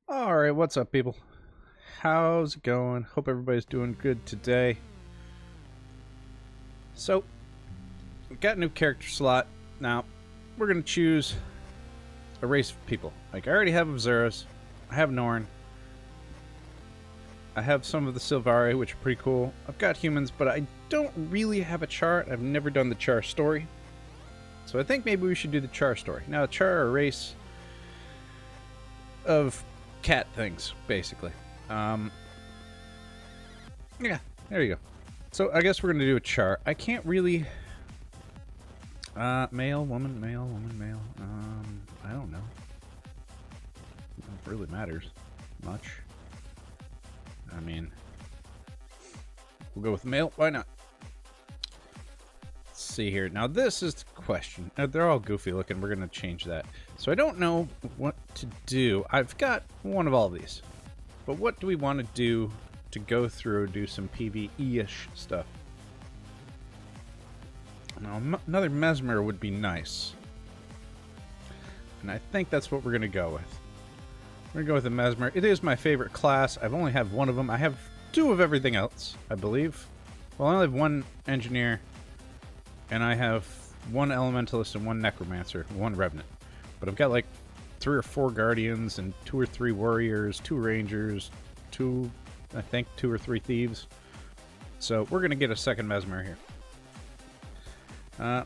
Alright, what's up, people? How's it going? Hope everybody's doing good today. So, we've got a new character slot. Now, we're going to choose a race of people. Like, I already have Azuras, I have Norn, I have some of the Sylvari, which are pretty cool. I've got humans, but I don't really have a chart. I've never done the Char story. So I think maybe we should do the Char story. Now, the Char are a race of cat things, basically. Yeah, there you go. So I guess we're gonna do a chart. I can't really male, woman, male, I don't know. It really matters much. I mean, we'll go with male, why not? Let's see here. Now this is the question. They're all goofy looking, we're gonna change that. So I don't know what to do. I've got one of all these. But what do we want to do to go through, do some PvE-ish stuff? Now, another Mesmer would be nice. And I think that's what we're going to go with. We're going to go with a Mesmer. It is my favorite class. I've only have one of them. I have two of everything else, I believe. Well, I only have one Engineer, and I have one Elementalist and one Necromancer, one Revenant. But I've got like 3 or 4 Guardians and 2 or 3 Warriors, 2 Rangers, 2, I think 2 or 3 Thieves. So we're going to get a second Mesmer here.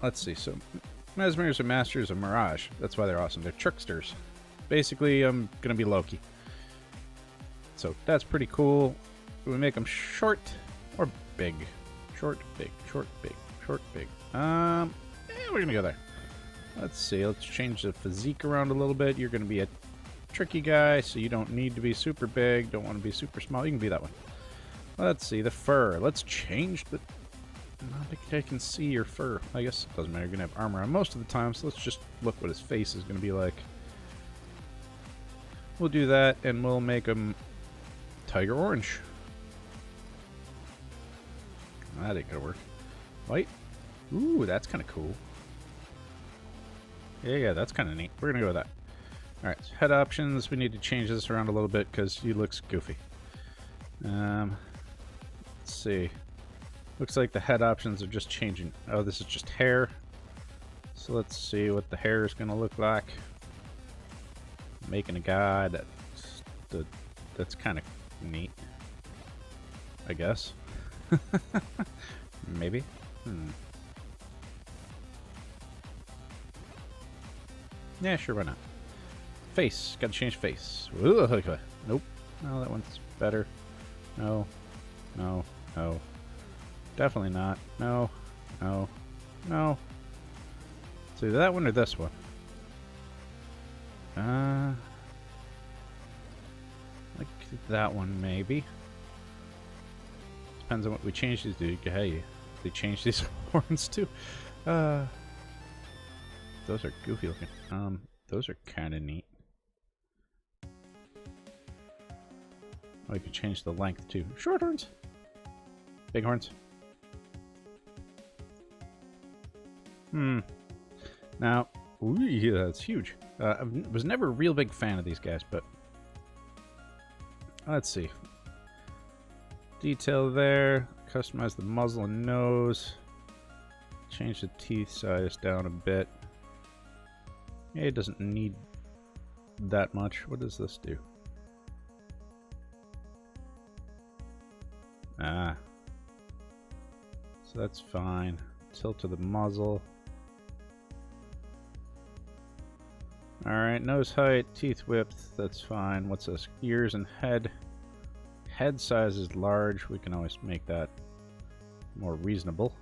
Let's see. So Mesmers are masters of Mirage. That's why they're awesome. They're tricksters. Basically, I'm going to be Loki. So that's pretty cool. Do we make them short or big? Short, big, short, big, short, big. Yeah, we're going to go there. Let's see, let's change the physique around a little bit. You're going to be a tricky guy, so you don't need to be super big, don't want to be super small. You can be that one. Let's see, the fur. Let's change the... I think I can see your fur. I guess it doesn't matter. You're going to have armor on most of the time, so let's just look what his face is going to be like. We'll do that, and we'll make him tiger orange. That ain't going to work. White? Ooh, that's kind of cool. Yeah, that's kind of neat. We're going to go with that. Alright, so head options. We need to change this around a little bit because he looks goofy. Let's see. Looks like the head options are just changing. Oh, this is just hair. So let's see what the hair is going to look like. Making a guy that's kind of neat. I guess. Maybe. Yeah, sure, why not? Face. Gotta change face. Ooh, okay. Nope. No, that one's better. No. No. No. Definitely not. No. No. No. It's either that one or this one. Like that one, maybe. Depends on what we change these to. Hey, they change these horns too. Those are goofy looking. Those are kind of neat. Oh, you could change the length too. Short horns. Big horns. Now, ooh, yeah, that's huge. I was never a real big fan of these guys, but let's see. Detail there. Customize the muzzle and nose. Change the teeth size down a bit. Yeah, it doesn't need that much. What does this do? Ah. So that's fine. Tilt to the muzzle. Alright, nose height, teeth width, that's fine. What's this? Ears and head. Head size is large. We can always make that more reasonable.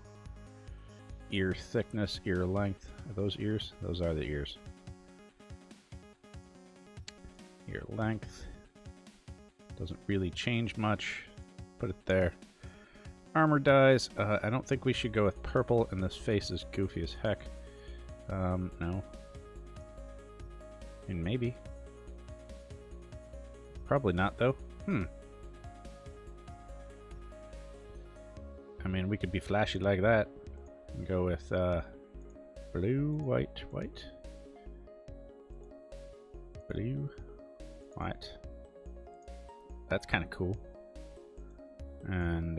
Ear thickness, ear length. Are those ears? Those are the ears. Ear length. Doesn't really change much. Put it there. Armor dies. I don't think we should go with purple, and this face is goofy as heck. No. And maybe. Probably not, though. I mean, we could be flashy like that. And go with, blue, white, white. Blue, white, That's kind of cool. And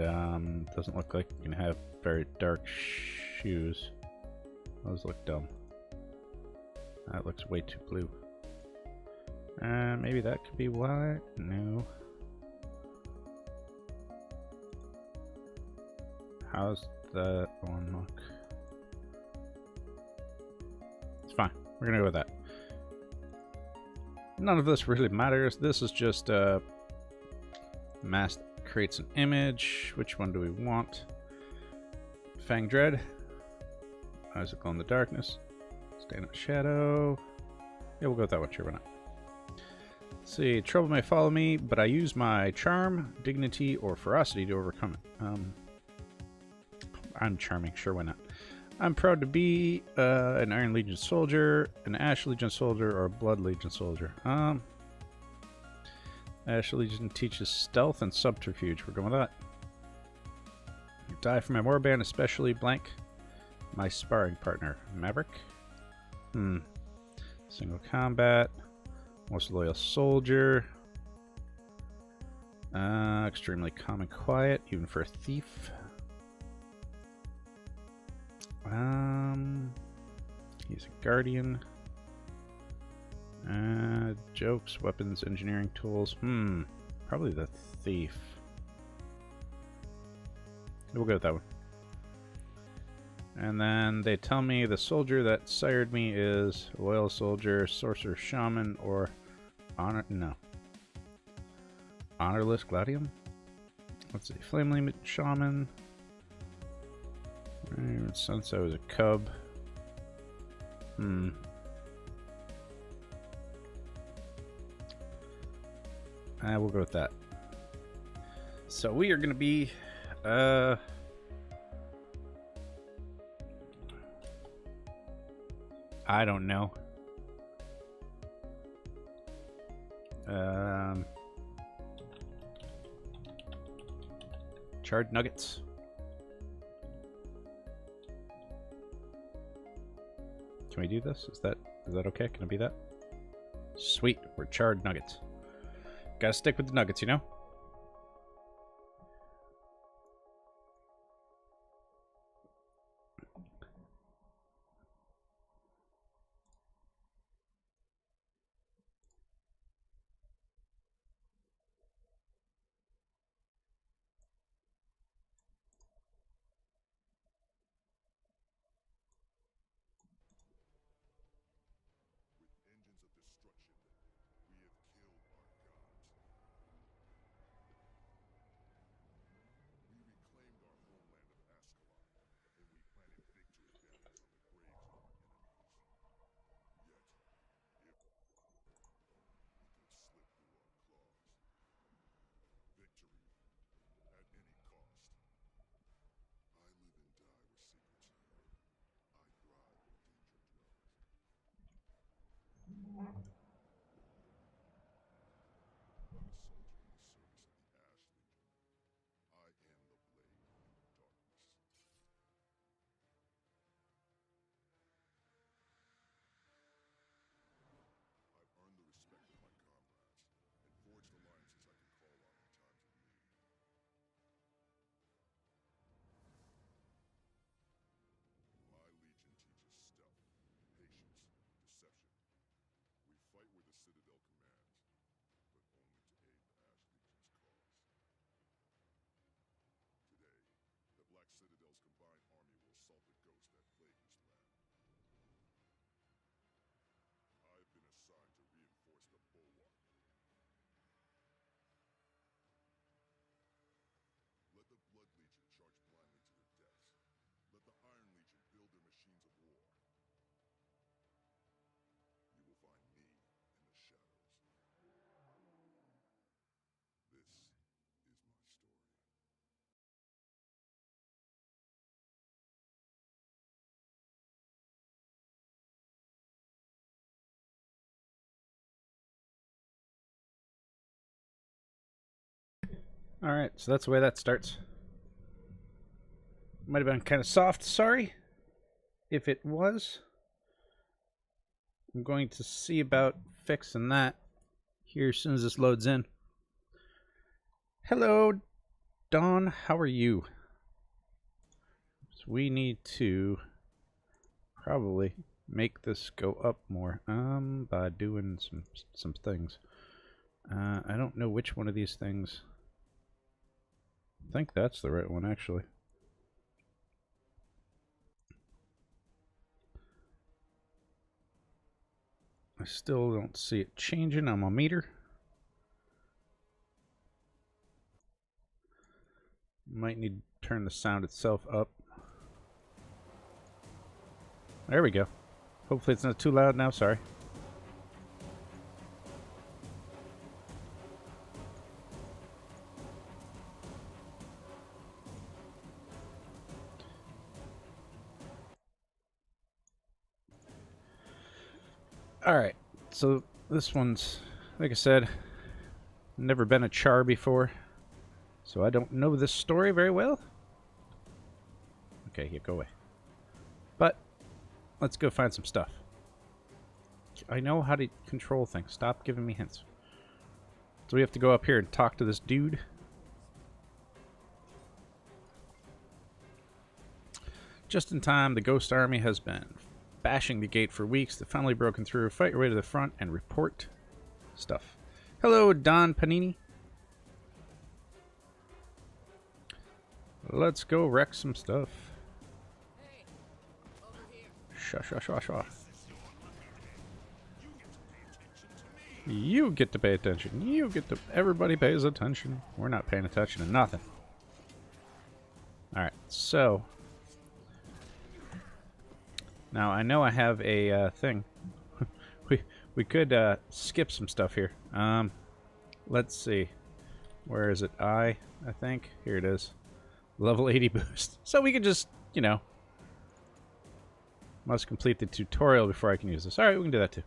doesn't look like you can have very dark shoes. Those look dumb. That looks way too blue. Maybe that could be white. No. How's that one look? It's fine. We're gonna go with that. None of this really matters. This is just a mask that creates an image. Which one do we want? Fang Dread. Eyes that glow in the darkness. Stand up shadow. Yeah, we'll go with that one. Sure, why not? Let's see, trouble may follow me, but I use my charm, dignity, or ferocity to overcome it. I'm charming. Sure, why not? I'm proud to be an Iron Legion soldier, an Ash Legion soldier, or a Blood Legion soldier. Ash Legion teaches stealth and subterfuge. We're going with that. Die for my warband, especially blank. My sparring partner, Maverick. Single combat. Most loyal soldier. Extremely calm and quiet, even for a thief. He's a guardian. Jokes, weapons, engineering tools. Probably the thief. We'll go with that one. And then they tell me the soldier that sired me is a loyal soldier, sorcerer, shaman, or honorless gladium. Let's see, flame limit shaman. Since I was a cub. We'll go with that. So we are going to be I don't know. Charred nuggets. Can we do this? Is that okay? Can it be that? Sweet, we're charred nuggets. Gotta stick with the nuggets, you know? Alright, so that's the way that starts. Might have been kind of soft, sorry. If it was, I'm going to see about fixing that here as soon as this loads in. Hello, Dawn. How are you? So we need to probably make this go up more by doing some things. I don't know which one of these things. I think that's the right one, actually. I still don't see it changing on my meter. Might need to turn the sound itself up. There we go. Hopefully it's not too loud now, sorry. Alright, so this one's, like I said, never been a char before, so I don't know this story very well. Okay, yeah, go away. But, let's go find some stuff. I know how to control things. Stop giving me hints. So we have to go up here and talk to this dude. Just in time, the Ghost Army has been bashing the gate for weeks. They've finally broken through. Fight your way to the front and report stuff. Hello, Don Panini. Let's go wreck some stuff. Shush, shush, shush, shush. You get to pay attention. You get to... Everybody pays attention. We're not paying attention to nothing. Alright, so... Now, I know I have a thing. we could skip some stuff here. Let's see. Where is it? I think. Here it is. Level 80 boost. So we could just, you know... Must complete the tutorial before I can use this. Alright, we can do that too.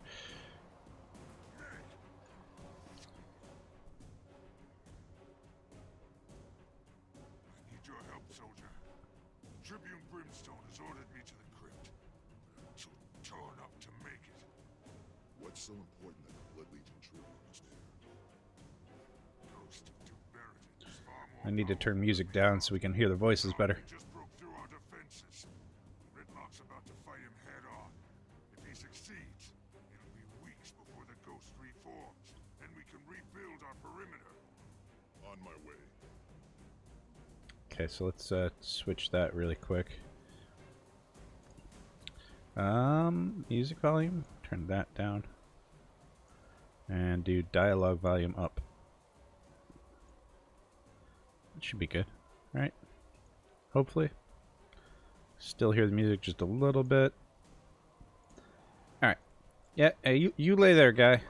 So important that the Blood Legion Tribune is there. I need to turn music down so we can hear the voices better. Just broke through our defenses. Gridlock's about to fight him head on. If he succeeds, it'll be weeks before the Ghost reforms, and we can rebuild our perimeter. On my way. Okay, so let's switch that really quick. Music volume, turn that down. And do dialogue volume up. That should be good, right? Hopefully. Still hear the music just a little bit. Alright. Yeah, hey, you lay there, guy.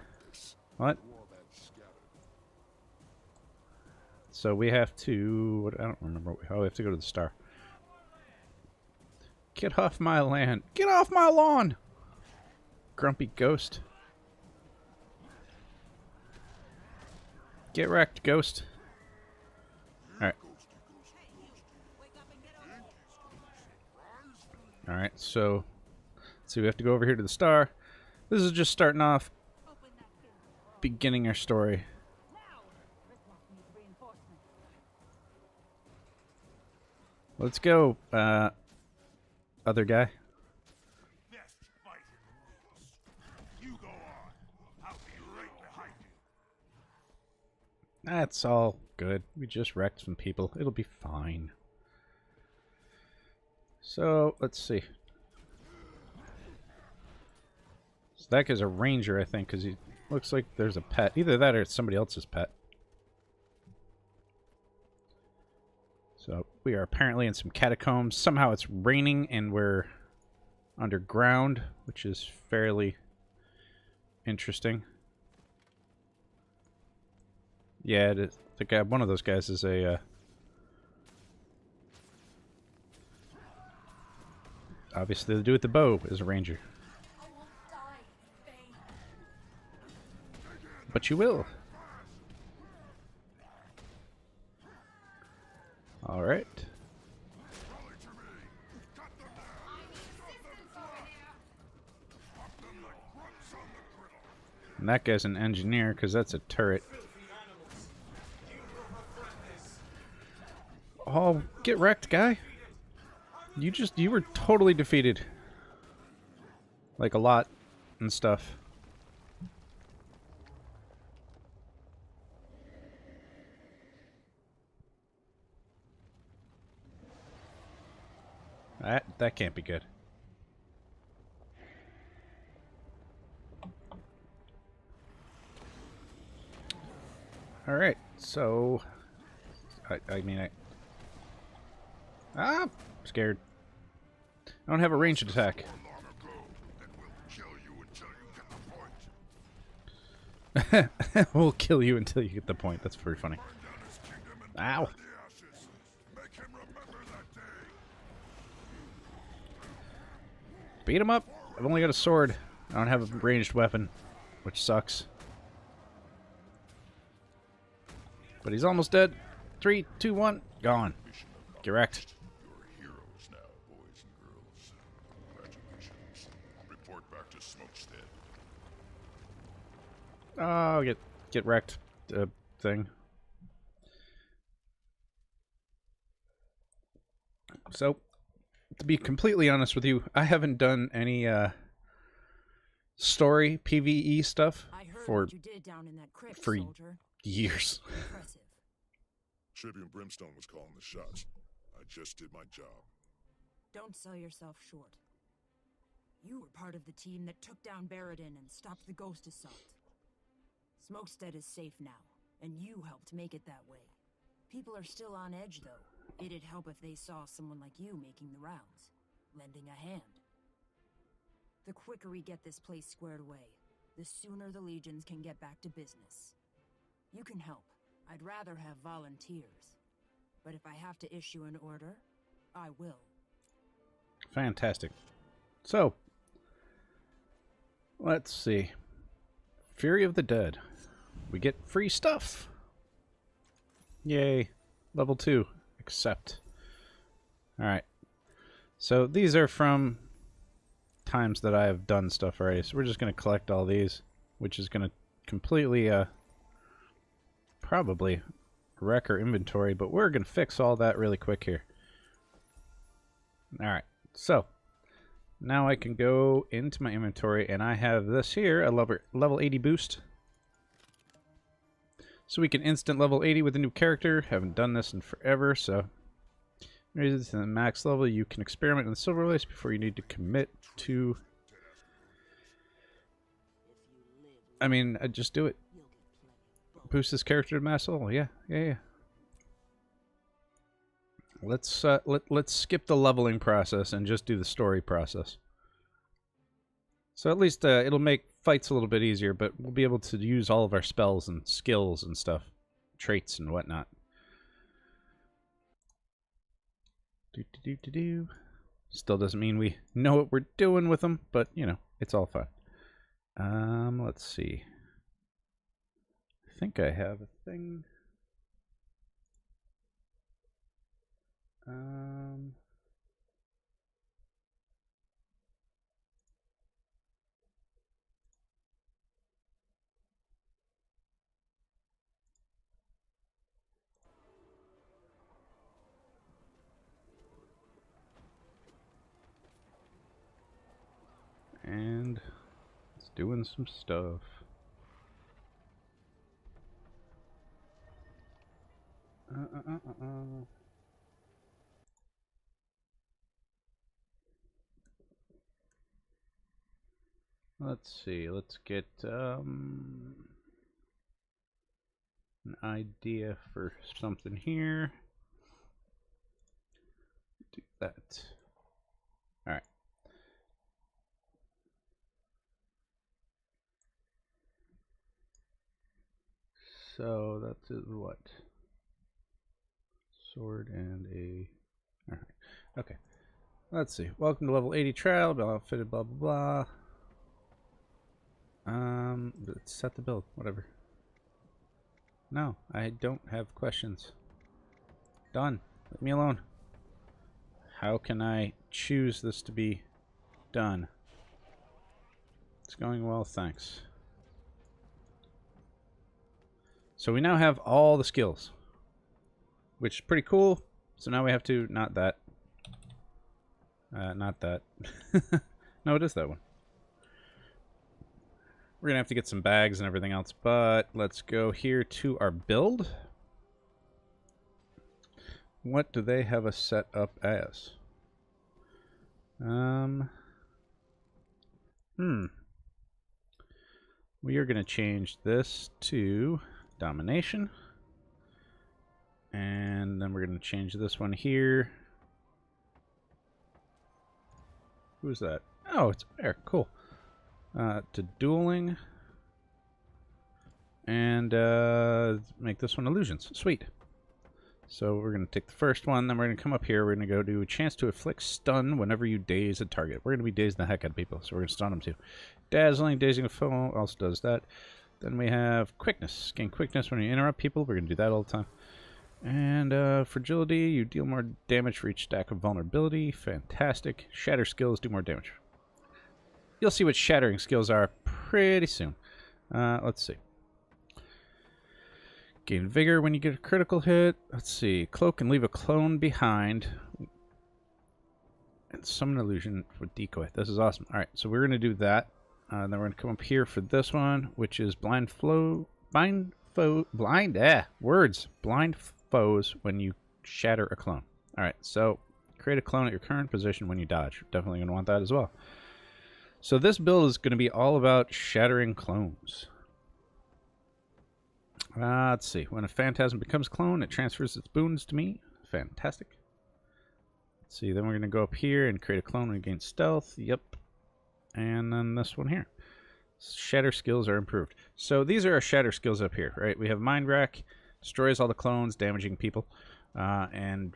What? So we have to... I don't remember. Oh, we have to go to the star. Get off my land. Get off my lawn! Grumpy ghost. Get wrecked, ghost. Alright. Alright, so... we have to go over here to the star. This is just starting off... beginning our story. Let's go, other guy. That's all good. We just wrecked some people. It'll be fine. So, let's see. So that guy's a ranger, I think, because he looks like there's a pet. Either that or it's somebody else's pet. So, we are apparently in some catacombs. Somehow it's raining and we're underground, which is fairly interesting. Yeah, the guy, one of those guys is a, obviously the dude with the bow is a ranger. But you will. Alright. And that guy's an engineer, because that's a turret. Oh, get wrecked, guy. You were totally defeated. Like a lot and stuff. That can't be good. All right, so I'm scared. I don't have a ranged attack. We'll kill you until you get the point. That's very funny. Ow. Beat him up. I've only got a sword. I don't have a ranged weapon, which sucks. But he's almost dead. 3, 2, 1, gone. Get wrecked. You're heroes now, boys and girls. Congratulations. Report back to Smokestead. Oh, get wrecked. Thing. So, to be completely honest with you, I haven't done any story PvE stuff for you did down in that crypt, for soldier. years. Impressive. Tribune Brimstone was calling the shots. I just did my job. Don't sell yourself short. You were part of the team that took down Baradin and stopped the ghost assault. Smokestead is safe now, and you helped make it that way. People are still on edge, though. It'd help if they saw someone like you making the rounds, lending a hand. The quicker we get this place squared away, the sooner the legions can get back to business. You can help. I'd rather have volunteers. But if I have to issue an order, I will. Fantastic. So, let's see. Fury of the Dead. We get free stuff. Yay. Level 2. Accept. Alright. So, these are from times that I have done stuff already. So, we're just going to collect all these, which is going to completely, probably wreck our inventory, but we're going to fix all that really quick here. Alright. So, now I can go into my inventory, and I have this here, a level 80 boost. So we can instant level 80 with a new character. Haven't done this in forever, so raise it to the max level. You can experiment with Silver Lace before you need to commit to... I mean, just do it. Boost this character to max level. Yeah. Let's let's skip the leveling process and just do the story process. So at least it'll make fights a little bit easier, but we'll be able to use all of our spells and skills and stuff, traits and whatnot. Still doesn't mean we know what we're doing with them, but you know, it's all fun. Let's see. I think I have a thing. And it's doing some stuff. Let's see. Let's get an idea for something here. Do that. All right. So that's what? Sword and a... Alright. Okay. Let's see. Welcome to level 80 trial. Outfitted, blah, blah, blah. Let's set the build. Whatever. No, I don't have questions. Done. Leave me alone. How can I choose this to be done? It's going well, thanks. So we now have all the skills, which is pretty cool. So now we have to, not that. Not that. No, it is that one. We're going to have to get some bags and everything else, but let's go here to our build. What do they have us set up as? We are going to change this to domination. And then we're going to change this one here. Who's that? Oh, it's Bear. Cool. To dueling. And make this one illusions. Sweet. So we're going to take the first one, then we're going to come up here. We're going to go do a chance to inflict stun whenever you daze a target. We're going to be dazing the heck out of people, so we're going to stun them too. Dazzling, dazing a foe also does that. Then we have quickness. Gain quickness when you interrupt people. We're going to do that all the time. And fragility, you deal more damage for each stack of vulnerability. Fantastic. Shatter skills do more damage. You'll see what shattering skills are pretty soon. Let's see. Gain vigor when you get a critical hit. Let's see. Cloak and leave a clone behind. And summon illusion with decoy. This is awesome. Alright, so we're going to do that. Then we're going to come up here for this one, which is blind foes when you shatter a clone. Alright, so create a clone at your current position when you dodge. You're definitely going to want that as well. So this build is going to be all about shattering clones. Let's see. When a phantasm becomes clone, it transfers its boons to me. Fantastic. Let's see. Then we're going to go up here and create a clone when you gain stealth. Yep. And then this one here. Shatter skills are improved. So these are our shatter skills up here, right? We have Mind Rack, destroys all the clones, damaging people, and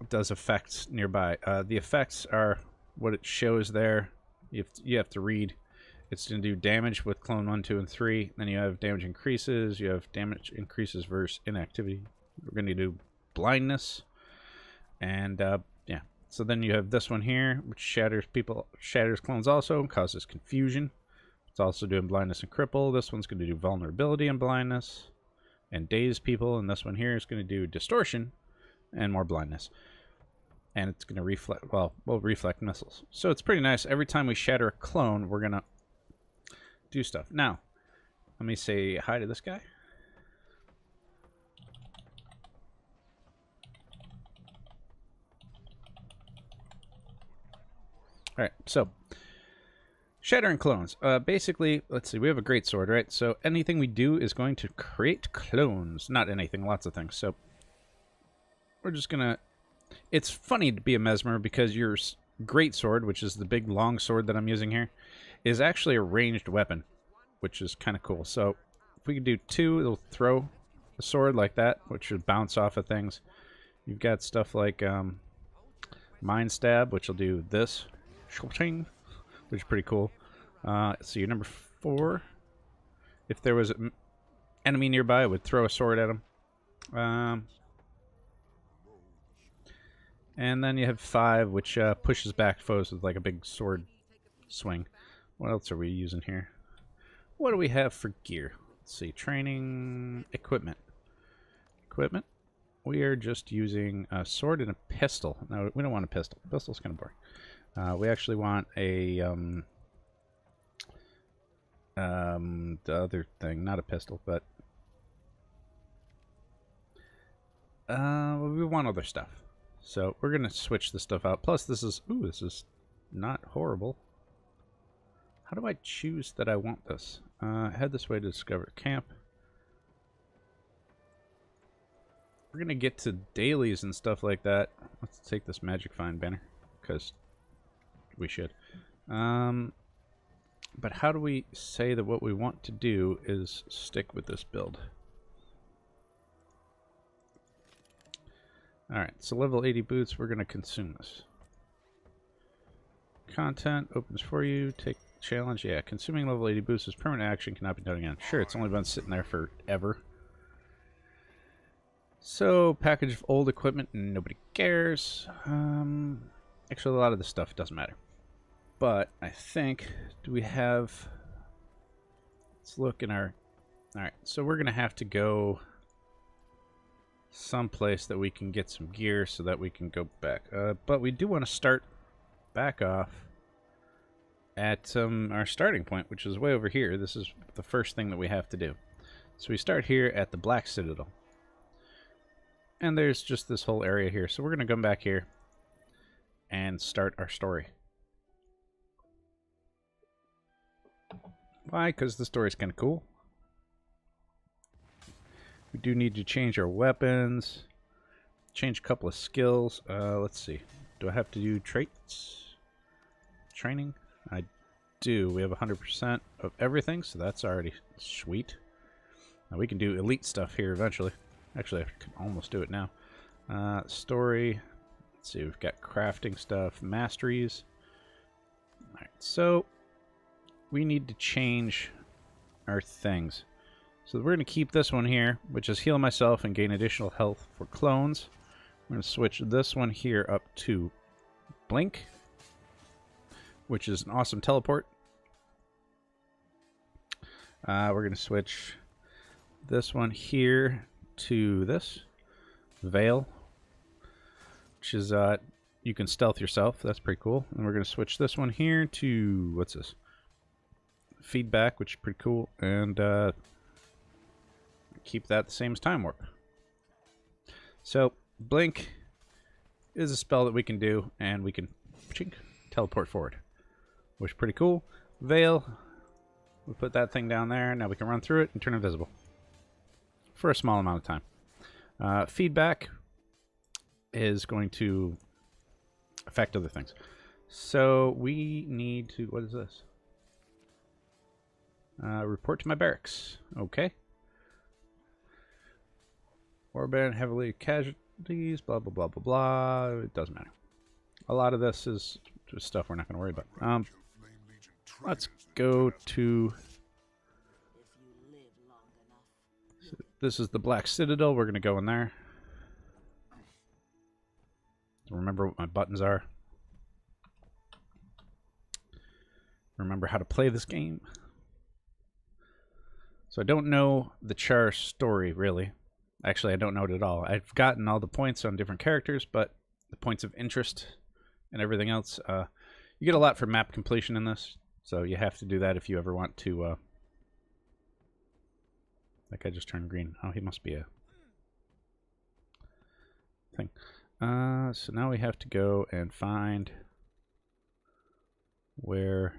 does effects nearby. The effects are what it shows there. You have to read. It's going to do damage with clone 1, 2, and 3. Then you have damage increases. You have damage increases versus inactivity. We're going to do blindness. And, yeah. So then you have this one here, which shatters clones also, causes confusion. It's also doing blindness and cripple. This one's going to do vulnerability and blindness and daze people. And this one here is going to do distortion and more blindness. And it's going to reflect, well, reflect missiles. So it's pretty nice. Every time we shatter a clone, we're going to do stuff. Now, let me say hi to this guy. Alright, so shattering clones. Basically, let's see, we have a great sword, right? So anything we do is going to create clones. Not anything, lots of things. So we're just gonna... It's funny to be a Mesmer because your great sword, which is the big long sword that I'm using here, is actually a ranged weapon, which is kind of cool. So if we can do 2, it'll throw a sword like that, which should bounce off of things. You've got stuff like Mind Stab, which will do this, which is pretty cool. So your number 4, if there was an enemy nearby, it would throw a sword at him. And then you have 5, which pushes back foes with like a big sword swing. What else are we using here? What do we have for gear? Let's see. Training equipment. Equipment. We are just using a sword and a pistol. No, we don't want a pistol. Pistol's kind of boring. We actually want a the other thing, not a pistol, but we want other stuff. So we're gonna switch this stuff out. Plus, this is not horrible. How do I choose that I want this? Head this way to discover camp. We're gonna get to dailies and stuff like that. Let's take this Magic Find banner because we should. But how do we say that what we want to do is stick with this build? Alright, so level 80 boots, we're going to consume this. Content opens for you. Take challenge. Yeah, consuming level 80 boots is permanent action, cannot be done again. Sure, it's only been sitting there forever. So, package of old equipment, nobody cares. Actually, a lot of this stuff doesn't matter. But, I think, do we have... Let's look in our... Alright, so we're going to have to go... some place that we can get some gear so that we can go back. But we do want to start back off at our starting point, which is way over here. This is the first thing that we have to do. So we start here at the Black Citadel. And there's just this whole area here. So we're going to come back here and start our story. Why? Because the story's kind of cool. We do need to change our weapons. Change a couple of skills. Let's see. Do I have to do traits? Training? I do. We have 100% of everything, so that's already sweet. Now we can do elite stuff here eventually. Actually, I can almost do it now. Story. Let's see. We've got crafting stuff. Masteries. Alright, so we need to change our things. So we're going to keep this one here, which is heal myself and gain additional health for clones. We're going to switch this one here up to Blink, which is an awesome teleport. We're going to switch this one here to this Veil, which is you can stealth yourself. That's pretty cool. And we're going to switch this one here to, what's this? Feedback, which is pretty cool. And keep that the same as Time Warp. So Blink is a spell that we can do, and we can teleport forward, which is pretty cool. Veil, we put that thing down there. Now we can run through it and turn invisible for a small amount of time. Feedback is going to affect other things. So we need to, what is this? Report to my barracks. Okay. Warband, heavily casualties, blah, blah, blah, blah, blah. It doesn't matter. A lot of this is just stuff we're not going to worry about. Let's go to... So this is the Black Citadel. We're going to go in there. Remember what my buttons are. Remember how to play this game. So I don't know the Char story, really. Actually, I don't know it at all. I've gotten all the points on different characters, but the points of interest and everything else, you get a lot for map completion in this, so you have to do that if you ever want to... That guy just turned green. Oh, he must be a thing. So now we have to go and find where...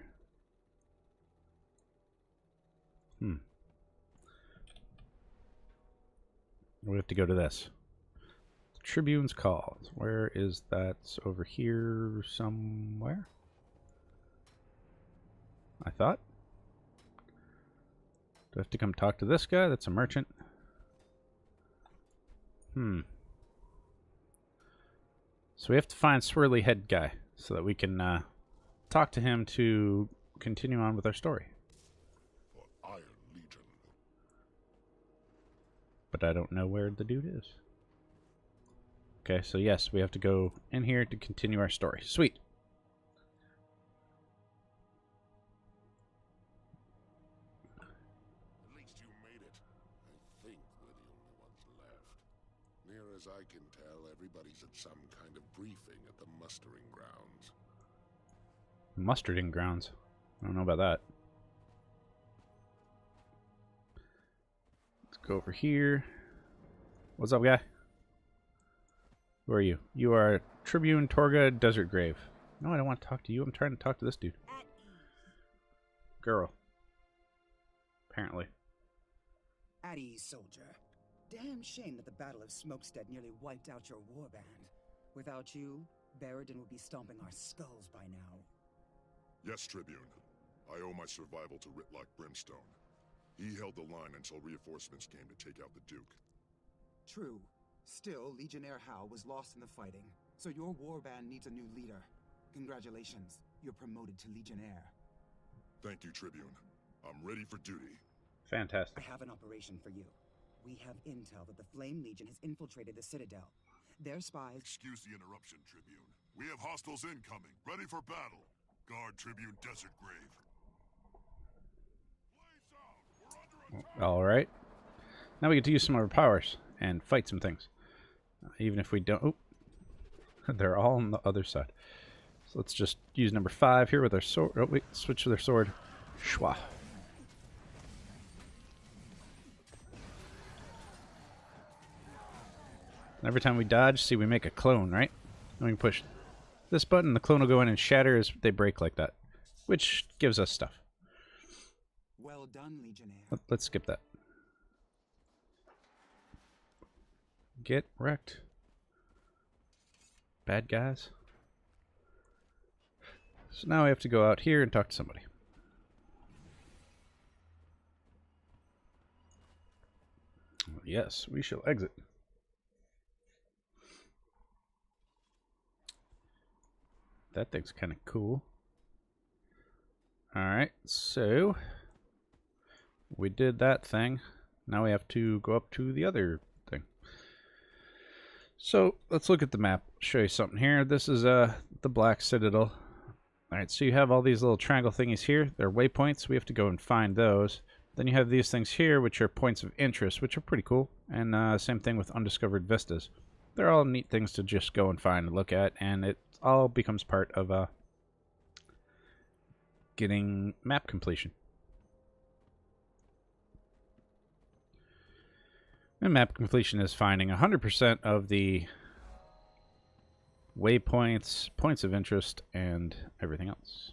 We have to go to this. Tribune's Call. Where is that? It's over here somewhere, I thought. Do I have to come talk to this guy? That's a merchant. So we have to find Swirly Head Guy so that we can talk to him to continue on with our story. But I don't know where the dude is. Okay, so yes, we have to go in here to continue our story. Sweet. At least you made it. I think we're the only ones left. Near as I can tell, everybody's at some kind of briefing at the mustering grounds. Mustarding grounds? I don't know about that. Go over here. What's up, guy? Who are you? You are Tribune Torga Desertgrave. No, I don't want to talk to you. I'm trying to talk to this dude. Girl. Apparently. At ease, soldier. Damn shame that the Battle of Smokestead nearly wiped out your warband. Without you, Baradin would be stomping our skulls by now. Yes, Tribune. I owe my survival to Rytlock Brimstone. He held the line until reinforcements came to take out the Duke. True. Still, Legionnaire Hal was lost in the fighting, so your warband needs a new leader. Congratulations, you're promoted to Legionnaire. Thank you, Tribune. I'm ready for duty. Fantastic. I have an operation for you. We have intel that the Flame Legion has infiltrated the Citadel. Their spies... Excuse the interruption, Tribune. We have hostiles incoming, ready for battle. Guard Tribune Desertgrave. Alright. Now we get to use some of our powers and fight some things. Even if we don't... Oh, they're all on the other side. So let's just use number 5 here with our sword. Oh, wait, switch with our sword. Shwa. Every time we dodge, see, we make a clone, right? And we can push this button, the clone will go in and shatter as they break like that, which gives us stuff. Well done, Legionnaire. Let's skip that. Get wrecked. Bad guys. So now we have to go out here and talk to somebody. Yes, we shall exit. That thing's kind of cool. Alright, so we did that thing. Now we have to go up to the other thing. So let's look at the map. Show you something here. This is the Black Citadel. Alright, so you have all these little triangle thingies here. They're waypoints. We have to go and find those. Then you have these things here, which are points of interest, which are pretty cool. And same thing with undiscovered vistas. They're all neat things to just go and find and look at, and it all becomes part of getting map completion. And map completion is finding 100% of the waypoints, points of interest, and everything else.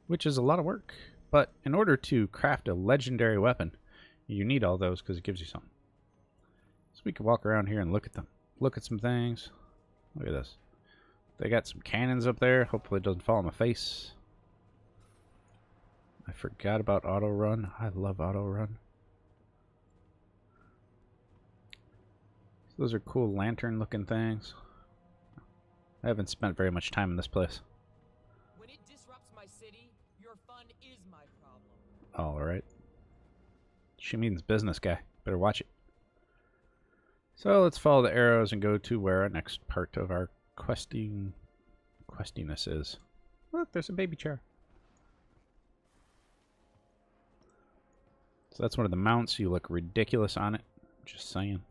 Which is a lot of work. But in order to craft a legendary weapon, you need all those because it gives you something. So we can walk around here and look at them. Look at some things. Look at this. They got some cannons up there. Hopefully it doesn't fall on my face. I forgot about auto run. I love auto run. Those are cool lantern looking things. I haven't spent very much time in this place. When it disrupts my city, your fun is my problem. Alright. She means business guy. Better watch it. So let's follow the arrows and go to where our next part of our questiness is. Look, there's a baby chair. So that's one of the mounts. You look ridiculous on it. Just saying.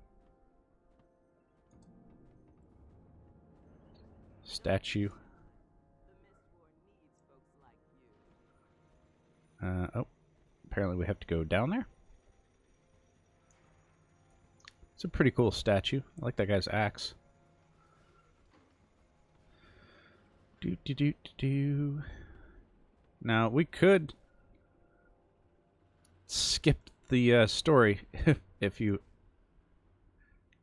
Statue. Oh, apparently we have to go down there. It's a pretty cool statue. I like that guy's axe. Now we could skip the story if you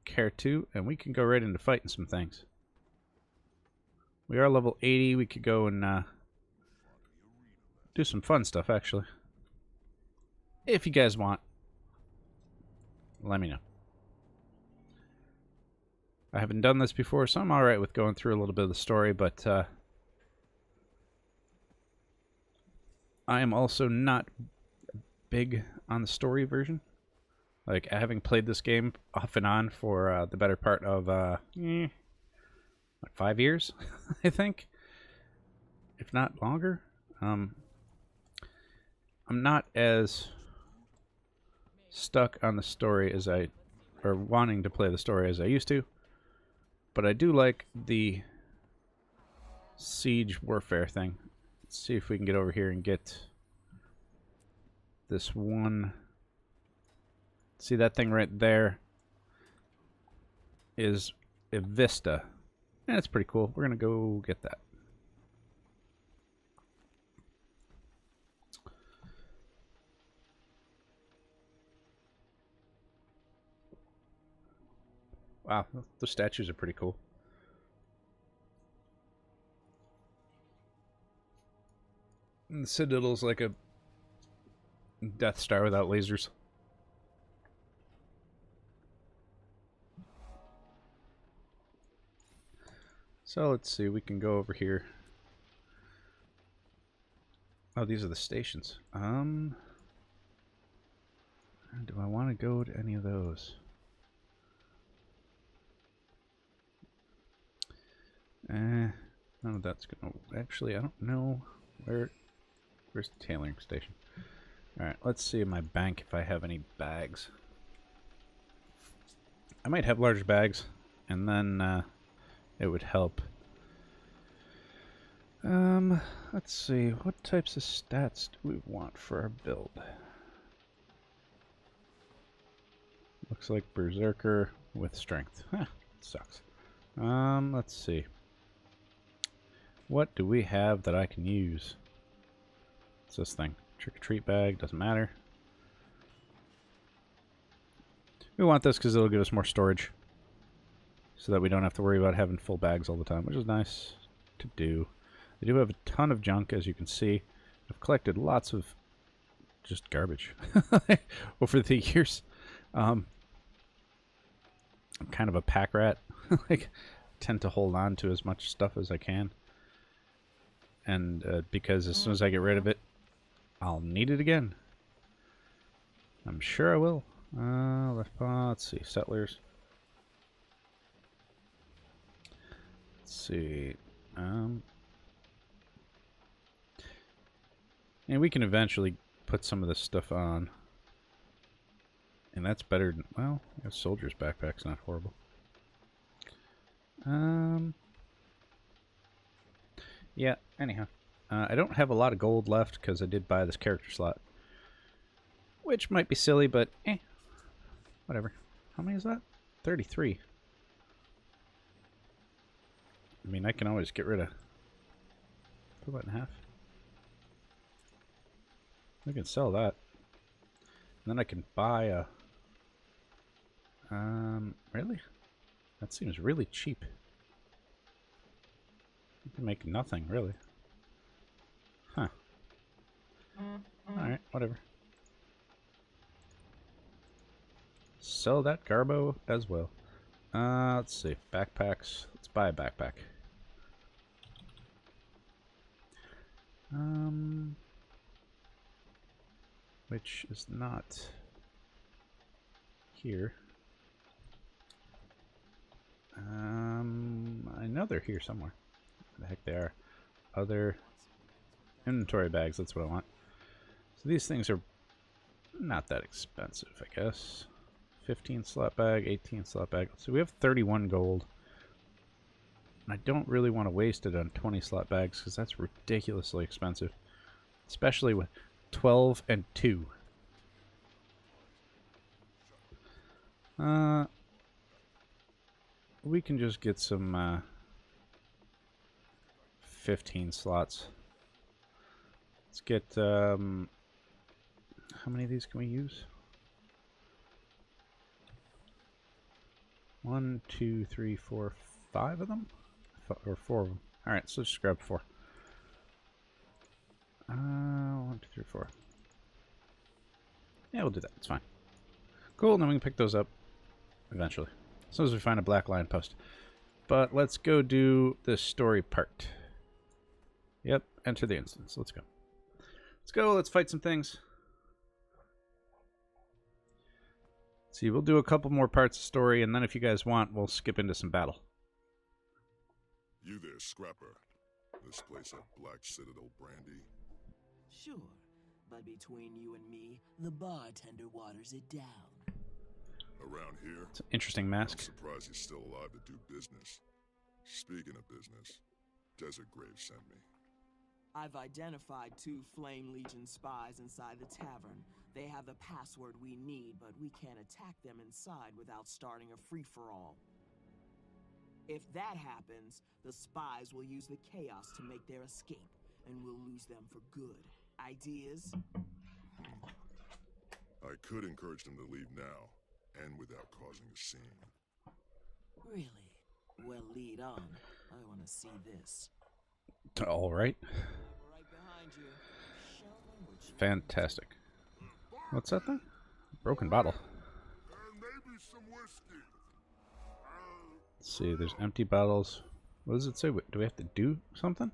care to, and we can go right into fighting some things. We are level 80. We could go and do some fun stuff, actually. If you guys want, let me know. I haven't done this before, so I'm alright with going through a little bit of the story, but I am also not big on the story version. Like, having played this game off and on for the better part of, what, 5 years, I think? If not longer. I'm not as stuck on the story as or wanting to play the story as I used to. But I do like the siege warfare thing. Let's see if we can get over here and get this one. See that thing right there is a vista. And it's pretty cool. We're going to go get that. Wow, the statues are pretty cool. And the Citadel's like a Death Star without lasers. So let's see, we can go over here. Oh, these are the stations. Do I want to go to any of those? None of that's gonna... Actually, I don't know where's the tailoring station. Alright, let's see in my bank if I have any bags. I might have large bags. and then it would help. Let's see, what types of stats do we want for our build? Looks like Berserker with strength. Huh, sucks. Let's see. What do we have that I can use? What's this thing? Trick-or-treat bag, doesn't matter. We want this because it'll give us more storage. So that we don't have to worry about having full bags all the time, which is nice to do. I do have a ton of junk, as you can see. I've collected lots of just garbage over the years. I'm kind of a pack rat. Like, tend to hold on to as much stuff as I can. And because as soon as I get rid of it, I'll need it again. I'm sure I will. Let's see, settlers. Let's see. And we can eventually put some of this stuff on. And that's better than, well, a soldier's backpack's not horrible. Yeah, anyhow. I don't have a lot of gold left because I did buy this character slot. Which might be silly, but whatever. How many is that? 33. I mean, I can always get rid of... Put that in half. I can sell that. And then I can buy a... really? That seems really cheap. You can make nothing, really. Huh. Alright, whatever. Sell that Garbo as well. Let's see. Backpacks. Let's buy a backpack. Which is not here. I know they're here somewhere. Where the heck they are. Other inventory bags, that's what I want. So these things are not that expensive, I guess. 15 slot bag, 18 slot bag. So we have 31 gold. And I don't really want to waste it on 20 slot bags because that's ridiculously expensive. Especially with 12 and 2. We can just get some 15 slots. Let's get how many of these can we use? 1, 2, 3, 4, 5 of them? Or 4 of them. Alright, so let's just grab 4. 1, 2, 3, 4. Yeah, we'll do that. It's fine. Cool, and then we can pick those up eventually. As soon as we find a black lion post. But let's go do the story part. Yep, enter the instance. Let's go. Let's go, let's fight some things. See, we'll do a couple more parts of story, and then if you guys want, we'll skip into some battle. You there, Scrapper. This place at Black Citadel Brandy? Sure, but between you and me, the bartender waters it down. Around here? It's an interesting mask. I'm surprised he's still alive to do business. Speaking of business, Desert Grave sent me. I've identified 2 Flame Legion spies inside the tavern. They have the password we need, but we can't attack them inside without starting a free-for-all. If that happens, the spies will use the chaos to make their escape, and we'll lose them for good. Ideas? I could encourage them to leave now, and without causing a scene. Really? Well, lead on. I want to see this. All right. Right behind you. Show me what you Fantastic. What's that thing? Broken bottle. And maybe some whiskey. Let's see, there's empty bottles. What does it say? Do we have to do something?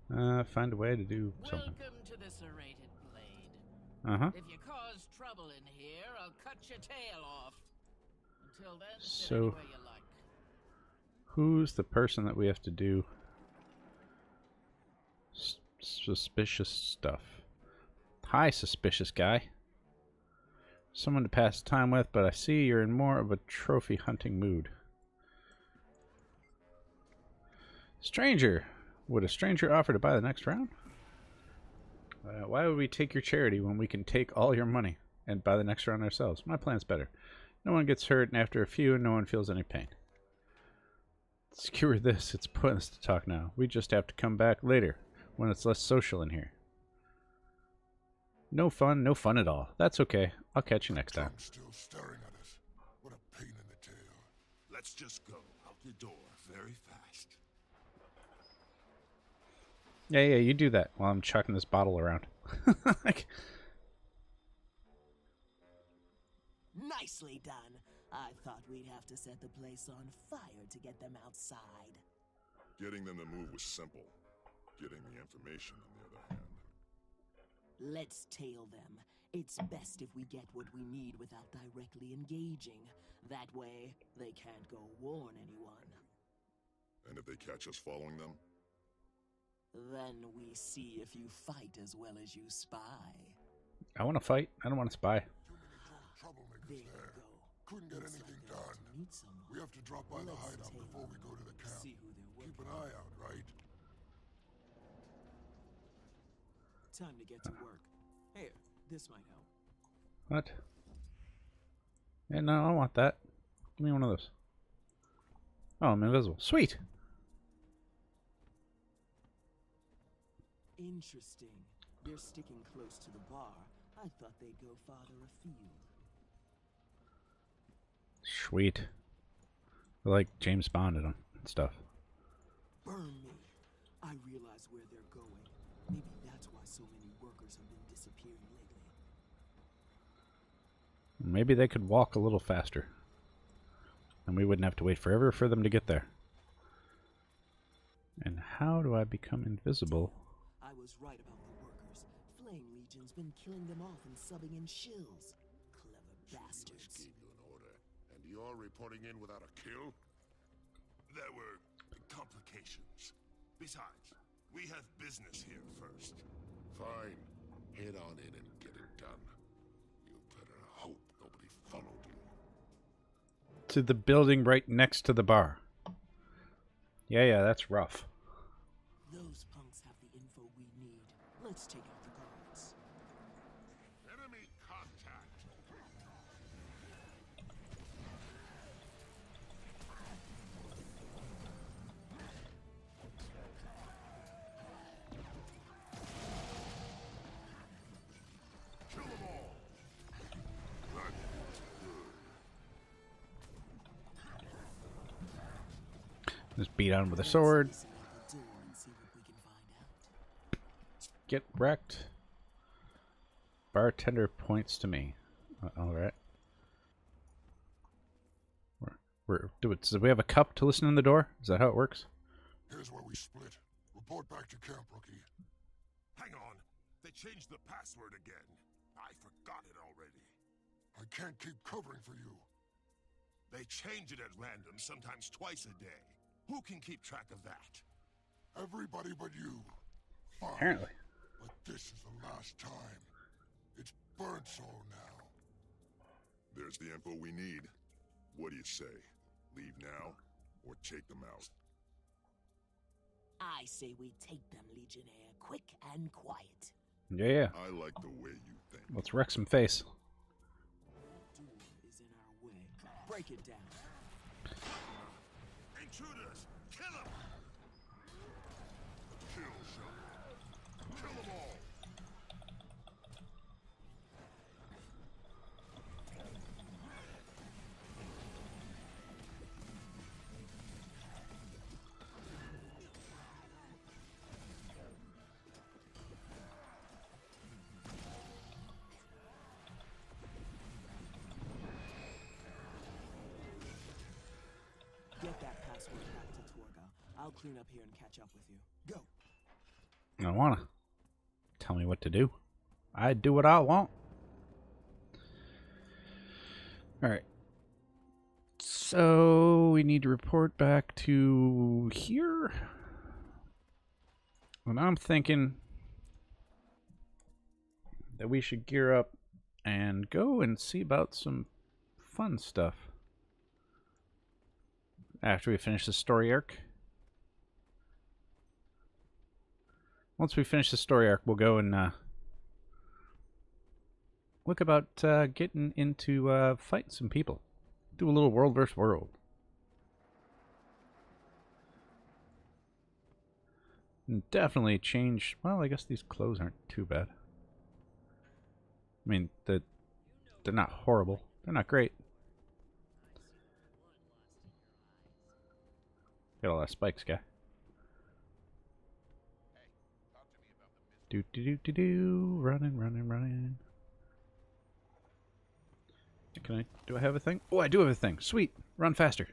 Find a way to do something. Welcome to the serrated blade. Uh-huh. If you cause trouble in here, I'll cut your tail off. Until then, sit So- anywhere you like. Who's the person that we have to do suspicious stuff? Hi, suspicious guy. Someone to pass time with, but I see you're in more of a trophy hunting mood. Stranger. Would a stranger offer to buy the next round? Why would we take your charity when we can take all your money and buy the next round ourselves? My plan's better. No one gets hurt, and after a few, no one feels any pain. Skewer this. It's pointless to talk now. We just have to come back later, when it's less social in here. No fun at all. That's okay. I'll catch you next time. Tom's still staring at us. What a pain in the tail. Let's just go out the door very fast. Yeah, you do that while I'm chucking this bottle around. Like, Nicely done. I thought we'd have to set the place on fire to get them outside. Getting them to move was simple. Getting the information, on the other hand. Let's tail them. It's best if we get what we need without directly engaging. That way, they can't go warn anyone. And if they catch us following them? Then we see if you fight as well as you spy. I want to fight. I don't want to spy. Too many troublemakers There you there. go. Couldn't get Looks anything like they're done. about to meet someone. We have to drop by the Let's hideout tail before we them. go to the camp. See who they're Keep working an eye out, right? Time to get to work. Here, this might help. What? Yeah, no, I don't want that. Give me one of those. Oh, I'm invisible. Sweet! Interesting. They're sticking close to the bar. I thought they'd go farther afield. Sweet. I like James Bond and stuff. Burn me. I realize where they're going. Maybe that's why so many workers have been disappearing lately. Maybe they could walk a little faster. And we wouldn't have to wait forever for them to get there. And how do I become invisible? I was right about the workers. Flame Legion's been killing them off and subbing in shills. Clever bastards. Gave you an order, and you're reporting in without a kill? There were complications. Besides, we have business here first. Fine. Head on in and get it done. You better hope nobody followed you. To the building right next to the bar. Yeah, that's rough. Those punks have the info we need. Let's take out the guards. Enemy contact. Kill them all. That was good. Just beat on with a Let's sword. listen at the door and see what we can find out. Get wrecked. Bartender points to me. Alright. Do we have a cup to listen in the door? Is that how it works? Here's where we split. Report back to camp, rookie. Hang on. They changed the password again. I forgot it already. I can't keep covering for you. They change it at random, sometimes twice a day. Who can keep track of that? Everybody but you. Fine. Apparently. But this is the last time. It's Burnsole now. There's the info we need. What do you say? Leave now, or take them out? I say we take them, Legionnaire, quick and quiet. Yeah. I like the way you think. Let's wreck some face. Doom is in our way. Break it down. Intruders! Kill them! Kill shot. Kill them all! Get that password back to Torga. I'll clean up here and catch up with you. Go. I don't wanna. Tell me what to do. I do what I want. Alright. So we need to report back to here. And I'm thinking that we should gear up and go and see about some fun stuff. After we finish the story arc. Once we finish the story arc, we'll go and look about getting into fighting some people. Do a little world versus world. And definitely change. Well, I guess these clothes aren't too bad. I mean, they're not horrible. They're not great. Got a lot of spikes, guy. Do. Running. Do I have a thing? Oh, I do have a thing. Sweet. Run faster.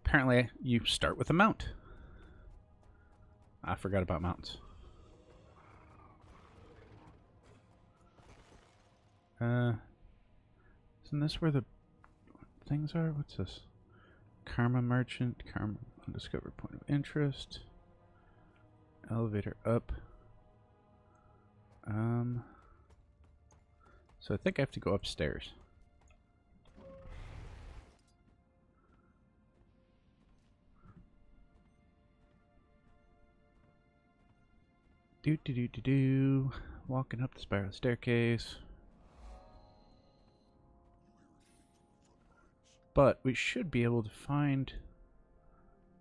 Apparently, you start with a mount. I forgot about mounts. Isn't this where the things are? What's this? Karma Merchant, Karma Undiscovered Point of Interest. Elevator up. So I think I have to go upstairs. Do. Walking up the spiral staircase. But we should be able to find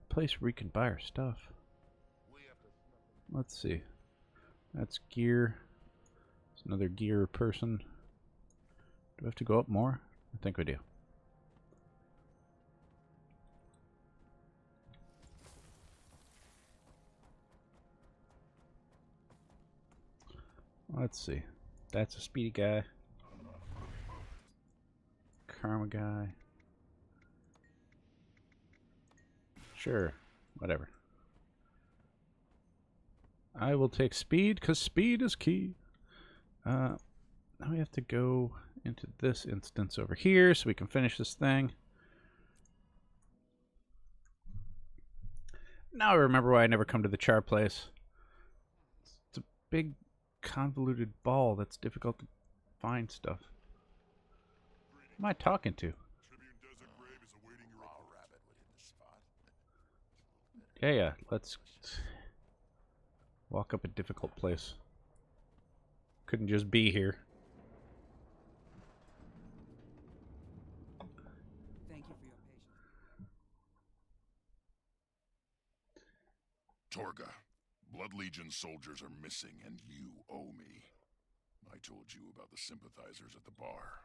a place where we can buy our stuff. Let's see. That's gear. It's another gear person. Do I have to go up more? I think we do. Let's see. That's a speedy guy. Karma guy. Sure. Whatever. I will take speed, because speed is key. Now we have to go into this instance over here so we can finish this thing. Now I remember why I never come to the char place. It's a big convoluted ball that's difficult to find stuff. Who am I talking to? Yeah, let's walk up a difficult place. Couldn't just be here. Thank you for your patience. Torga, Blood Legion soldiers are missing, and you owe me. I told you about the sympathizers at the bar.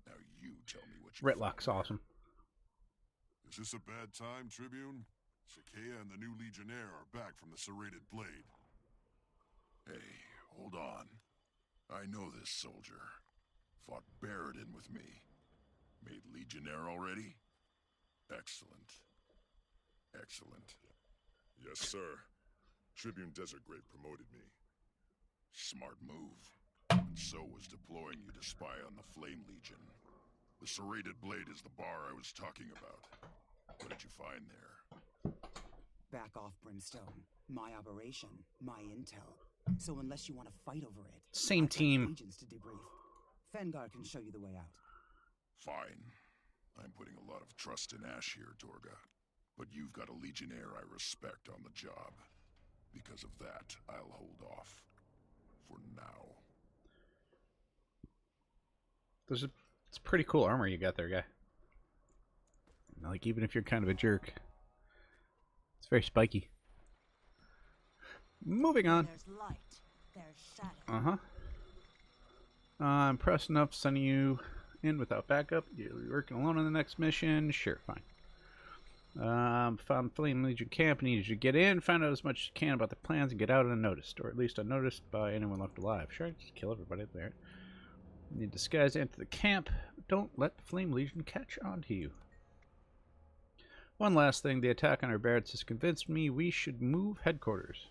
Now you tell me what you Ritlock's awesome. Is this a bad time, Tribune? Sakea and the new Legionnaire are back from the Serrated Blade. Hey, hold on. I know this soldier. Fought Baradin with me. Made Legionnaire already? Excellent. Excellent. Yes, sir. Tribune Desert Great promoted me. Smart move. And so was deploying you to spy on the Flame Legion. The Serrated Blade is the bar I was talking about. What did you find there? Back off, Brimstone. My operation, my intel. So unless you want to fight over it, Same I've got team. agents to debrief. Fengar can show you the way out. Fine. I'm putting a lot of trust in Ash here, Torga. But you've got a Legionnaire I respect on the job. Because of that, I'll hold off. For now. It's pretty cool armor you got there, guy. Like, even if you're kind of a jerk. It's very spiky. Moving on. There's light. There's shadow. Uh-huh. I'm pressing up, sending you in without backup. You're working alone on the next mission. Sure, fine. Found Flame Legion camp. Needed you to get in, find out as much as you can about the plans, and get out unnoticed, or at least unnoticed by anyone left alive. Sure, just kill everybody there. Need disguise to enter the camp. Don't let the Flame Legion catch on to you. One last thing, the attack on our barracks has convinced me we should move headquarters.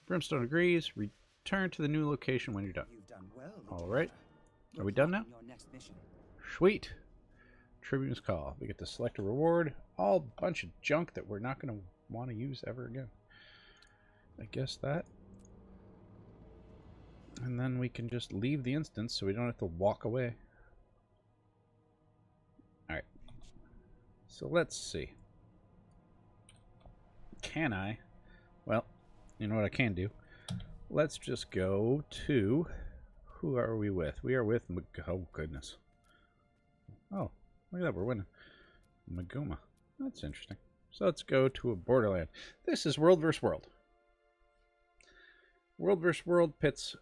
Brimstone agrees. Return to the new location when you're done. You've done well. All right. Are Good we done luck now? on your next mission. Sweet. Tribune's Call. We get to select a reward. All bunch of junk that we're not going to want to use ever again. I guess that. And then we can just leave the instance so we don't have to walk away. Alright. So let's see. Can I? Well, you know what I can do? Let's just go to... Who are we with? We are with... Oh, goodness. Oh, look at that. We're winning. Maguma. That's interesting. So let's go to a borderland. This is World vs. World. World vs. World pits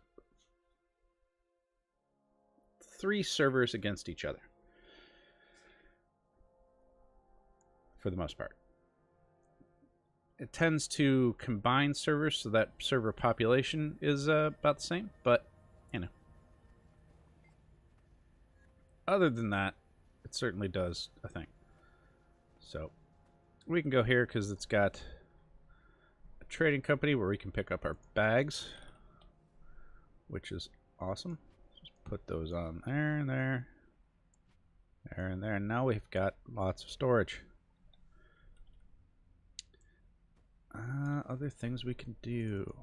3 servers against each other. For the most part. It tends to combine servers so that server population is about the same, but, you know. Other than that, it certainly does a thing. So, we can go here because it's got a trading company where we can pick up our bags, which is awesome. Just put those on there and there, there and there, and now we've got lots of storage. Other things we can do.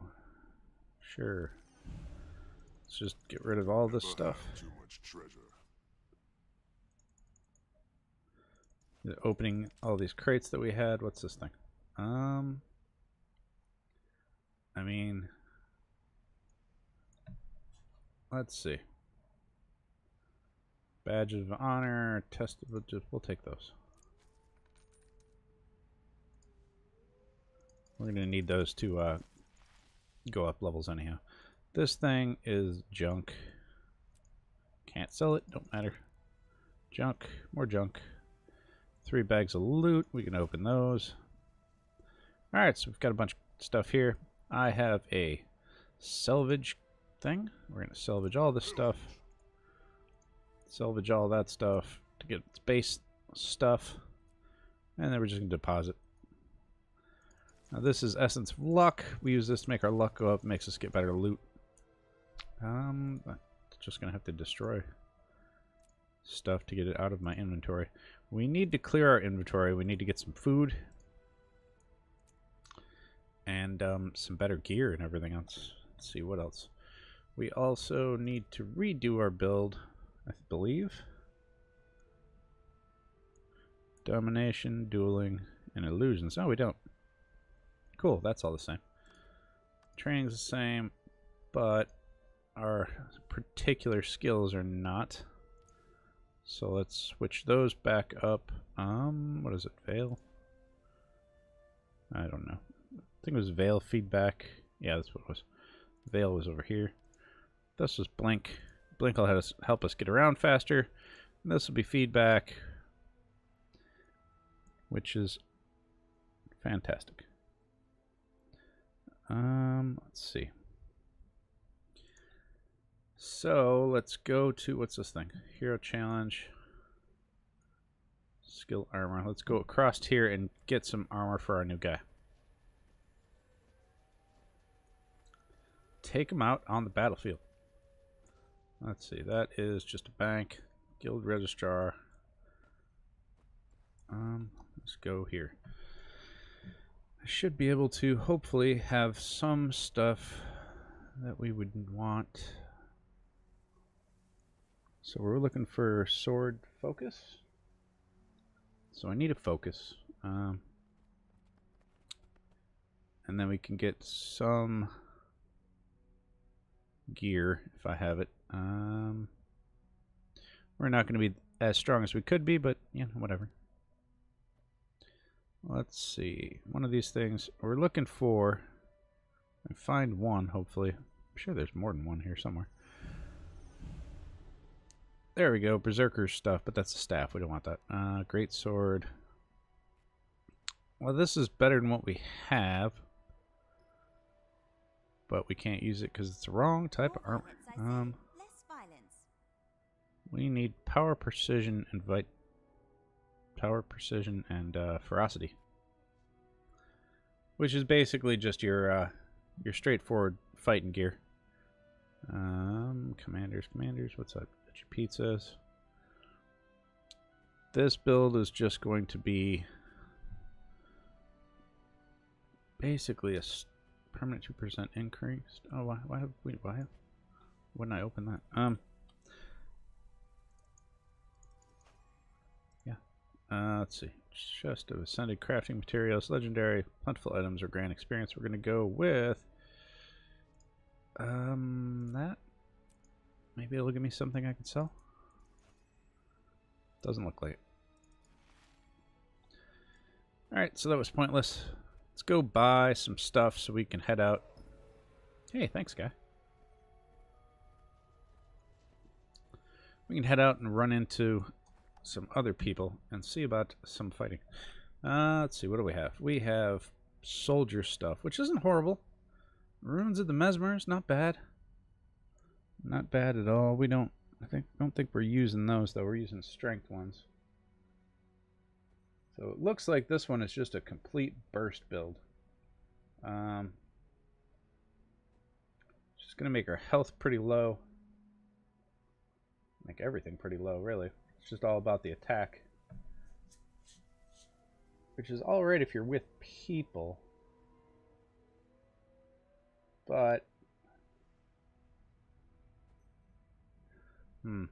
Sure. Let's just get rid of all this stuff. Too much treasure. Opening all these crates that we had. What's this thing? I mean, let's see. Badge of honor, test. We'll take those. We're going to need those to go up levels anyhow. This thing is junk. Can't sell it. Don't matter. Junk. More junk. 3 bags of loot. We can open those. Alright, so we've got a bunch of stuff here. I have a salvage thing. We're going to salvage all this stuff. Salvage all that stuff to get its base stuff. And then we're just going to deposit. Now this is Essence of Luck. We use this to make our luck go up. It makes us get better loot. Just going to have to destroy stuff to get it out of my inventory. We need to clear our inventory. We need to get some food. And some better gear and everything else. Let's see, what else? We also need to redo our build, I believe. Domination, dueling, and illusions. No, we don't. Cool, that's all the same. Training's the same, but our particular skills are not. So let's switch those back up. What is it? Veil? I don't know. I think it was Veil feedback. Yeah, that's what it was. Veil was over here. This was Blink. Blink will help us get around faster. And this will be feedback, which is fantastic. Let's see. So let's go to, what's this thing? Hero challenge. Skill armor. Let's go across here and get some armor for our new guy. Take him out on the battlefield. Let's see. That is just a bank. Guild registrar. Let's go here. I should be able to hopefully have some stuff that we would want. So we're looking for sword focus. So I need a focus. And then we can get some gear if I have it. We're not going to be as strong as we could be, but you know, whatever. Let's see. One of these things we're looking for. I find one, hopefully. I'm sure there's more than one here somewhere. There we go. Berserker stuff, but that's a staff. We don't want that. Great sword. Well, this is better than what we have. But we can't use it because it's the wrong type of armor. We need power, precision, and ferocity, which is basically just your straightforward fighting gear. Commanders. What's that? Pizzas. This build is just going to be basically a permanent 2% increase. Oh, why wouldn't I open that? Yeah. Let's see. Chest of ascended crafting materials, legendary, plentiful items, or grand experience. We're going to go with that. Maybe it'll give me something I can sell. Doesn't look like it. Alright, so that was pointless. Let's go buy some stuff so we can head out. Hey, thanks, guy. We can head out and run into some other people and see about some fighting. Let's see, what do we have? We have soldier stuff, which isn't horrible. Ruins of the Mesmers, not bad. Not bad at all. We don't think we're using those though. We're using strength ones. So it looks like this one is just a complete burst build. Just gonna make our health pretty low. Make everything pretty low, really. It's just all about the attack. Which is alright if you're with people. But we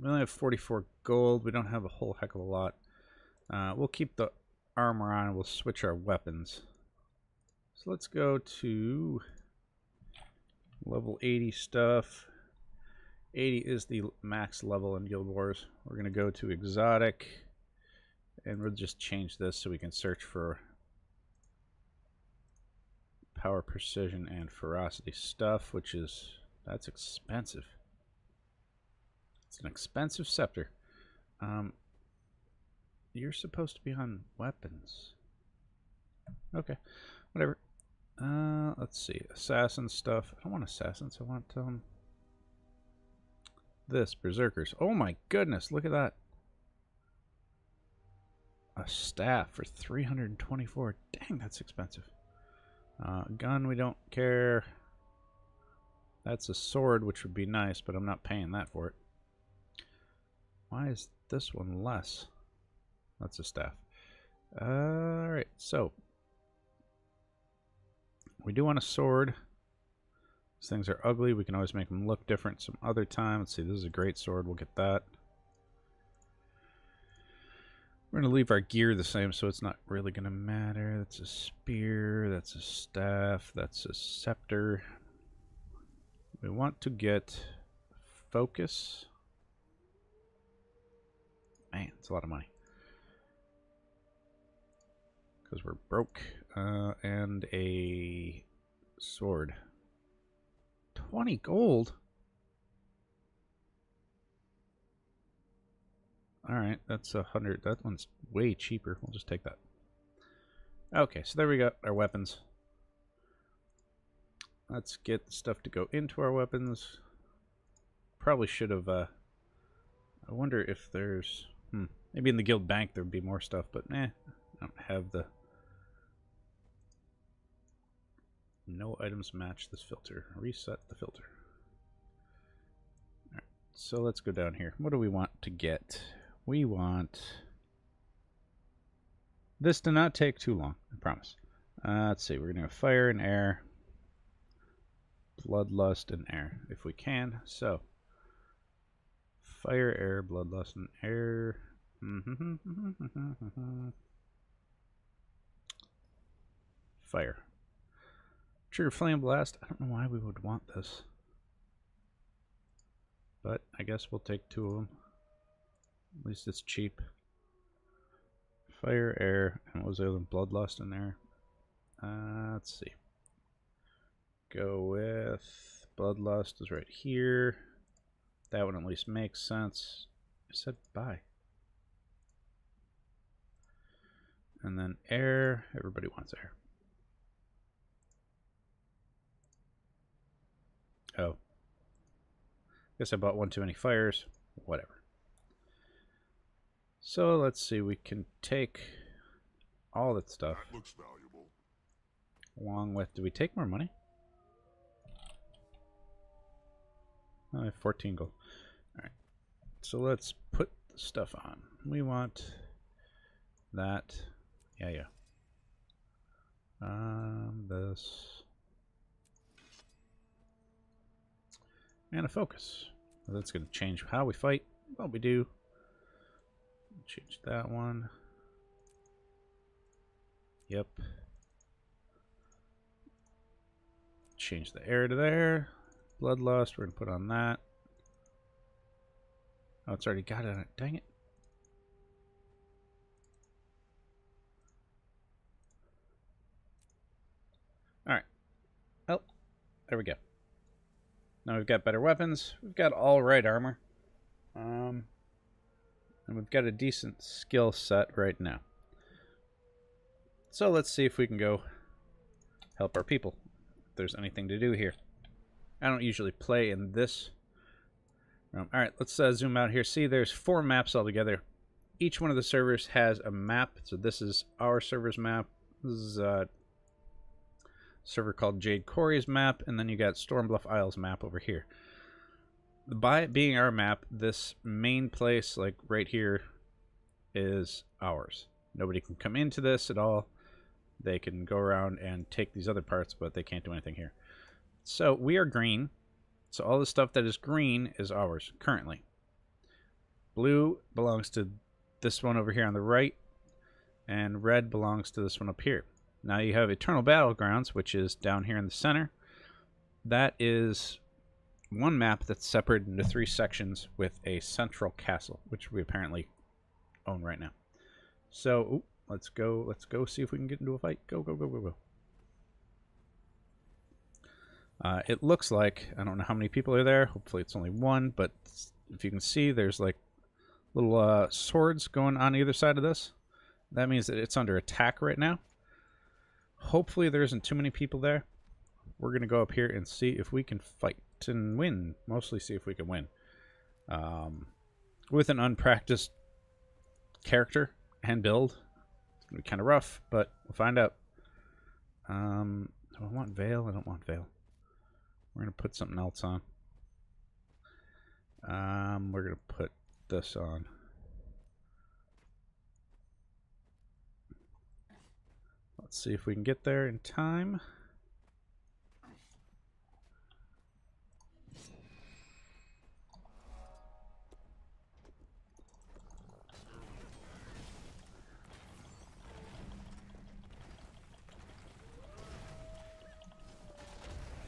only have 44 gold. We don't have a whole heck of a lot. We'll keep the armor on and we'll switch our weapons. So let's go to level 80 stuff. 80 is the max level in Guild Wars. We're going to go to exotic. And we'll just change this so we can search for power, precision, and ferocity stuff, which is... that's expensive. It's an expensive scepter. You're supposed to be on weapons. Okay, whatever. Let's see. Assassin stuff. I don't want assassins. I want this. Berserkers. Oh my goodness, look at that. A staff for 324. Dang, that's expensive. Gun, we don't care. That's a sword, which would be nice, but I'm not paying that for it. Why is this one less? That's a staff. Alright, so we do want a sword. These things are ugly. We can always make them look different some other time. Let's see, this is a great sword. We'll get that. We're going to leave our gear the same, so it's not really going to matter. That's a spear. That's a staff. That's a scepter. We want to get focus. Man, it's a lot of money. Because we're broke. And a sword. 20 gold? Alright, that's 100. That one's way cheaper. We'll just take that. Okay, so there we go. Our weapons. Let's get the stuff to go into our weapons. Probably should have... I wonder if there's... maybe in the guild bank there would be more stuff, but I don't have the... No items match this filter. Reset the filter. Alright, so let's go down here. What do we want to get? We want... this to not take too long, I promise. Let's see, we're going to go fire and air. Bloodlust and air, if we can. So, fire, air, bloodlust, and air. Fire. Trigger flame blast. I don't know why we would want this. But I guess we'll take 2 of them. At least it's cheap. Fire, air, and what was the other one? Bloodlust and air. Let's see. Go with bloodlust is right here. That one at least makes sense. I said bye. And then air. Everybody wants air. Oh. Guess I bought one too many fires. Whatever. So let's see. We can take all that stuff. That looks valuable. Along with... do we take more money? I have 14 gold. Alright. So let's put the stuff on. We want that. Yeah. This. And a focus. That's going to change how we fight. What we do. Change that one. Yep. Change the air to there. Bloodlust, we're going to put on that. Oh, it's already got it on it. Dang it. Alright. Oh, there we go. Now we've got better weapons. We've got all right armor. And we've got a decent skill set right now. So let's see if we can go help our people. If there's anything to do here. I don't usually play in this room. Alright, let's zoom out here. See, there's 4 maps altogether. Each one of the servers has a map. So this is our server's map. This is a server called Jade Quarry's map. And then you got Stormbluff Isles map over here. By it being our map, this main place, like right here, is ours. Nobody can come into this at all. They can go around and take these other parts, but they can't do anything here. So we are green. So all the stuff that is green is ours currently. Blue belongs to this one over here on the right, and red belongs to this one up here. Now you have Eternal Battlegrounds, which is down here in the center. That is one map that's separated into 3 sections with a central castle, which we apparently own right now. So ooh, let's go see if we can get into a fight. Go, go, go, go, go. It looks like, I don't know how many people are there. Hopefully it's only 1, but if you can see, there's like little swords going on either side of this. That means that it's under attack right now. Hopefully there isn't too many people there. We're going to go up here and see if we can fight and win. Mostly see if we can win. With an unpracticed character and build, it's going to be kind of rough, but we'll find out. Do I want Veil? I don't want Veil. We're going to put something else on. We're going to put this on. Let's see if we can get there in time.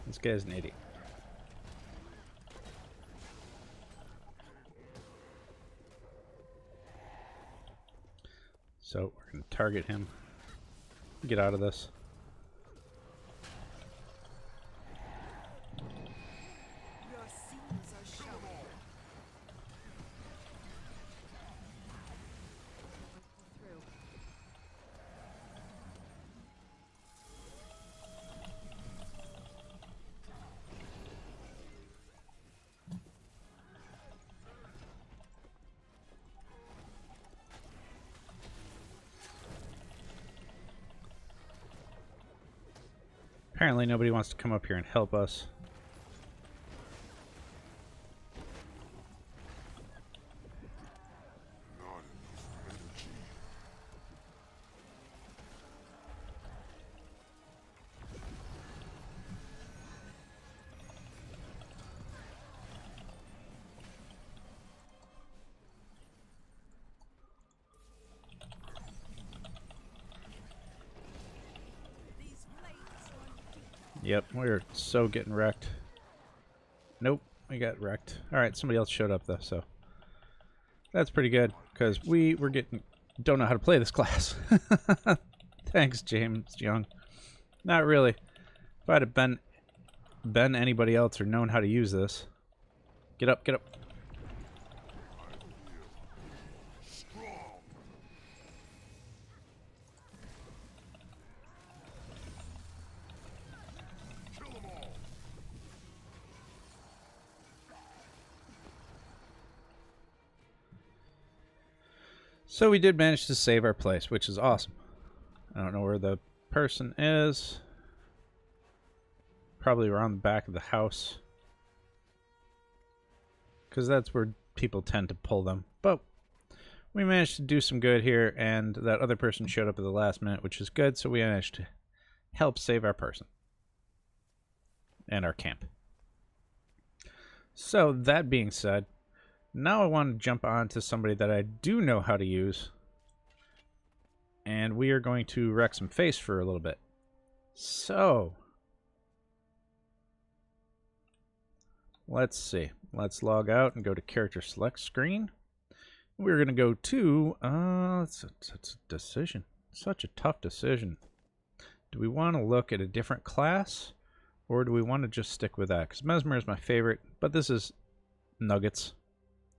This guy's an idiot. So we're going to target him. Get out of this. Your seams are showing. Through. Apparently nobody wants to come up here and help us. Not enough energy. These blades are Yep, we're so getting wrecked. Nope, we got wrecked. Alright, somebody else showed up though, so that's pretty good, because we were don't know how to play this class. Thanks, James Young. Not really. If I'd have been anybody else or known how to use this. Get up, get up. Strong. Kill them all. So we did manage to save our place, which is awesome. I don't know where the person is. Probably around the back of the house. Because that's where people tend to pull them. But we managed to do some good here, and that other person showed up at the last minute, which is good, so we managed to help save our person. And our camp. So, that being said, Now I want to jump on to somebody that I do know how to use. And we are going to wreck some face for a little bit. So, let's see. Let's log out and go to character select screen. We're going to go to, it's a decision. Such a tough decision. Do we want to look at a different class? Or do we want to just stick with that? Because Mesmer is my favorite, but this is Nuggets,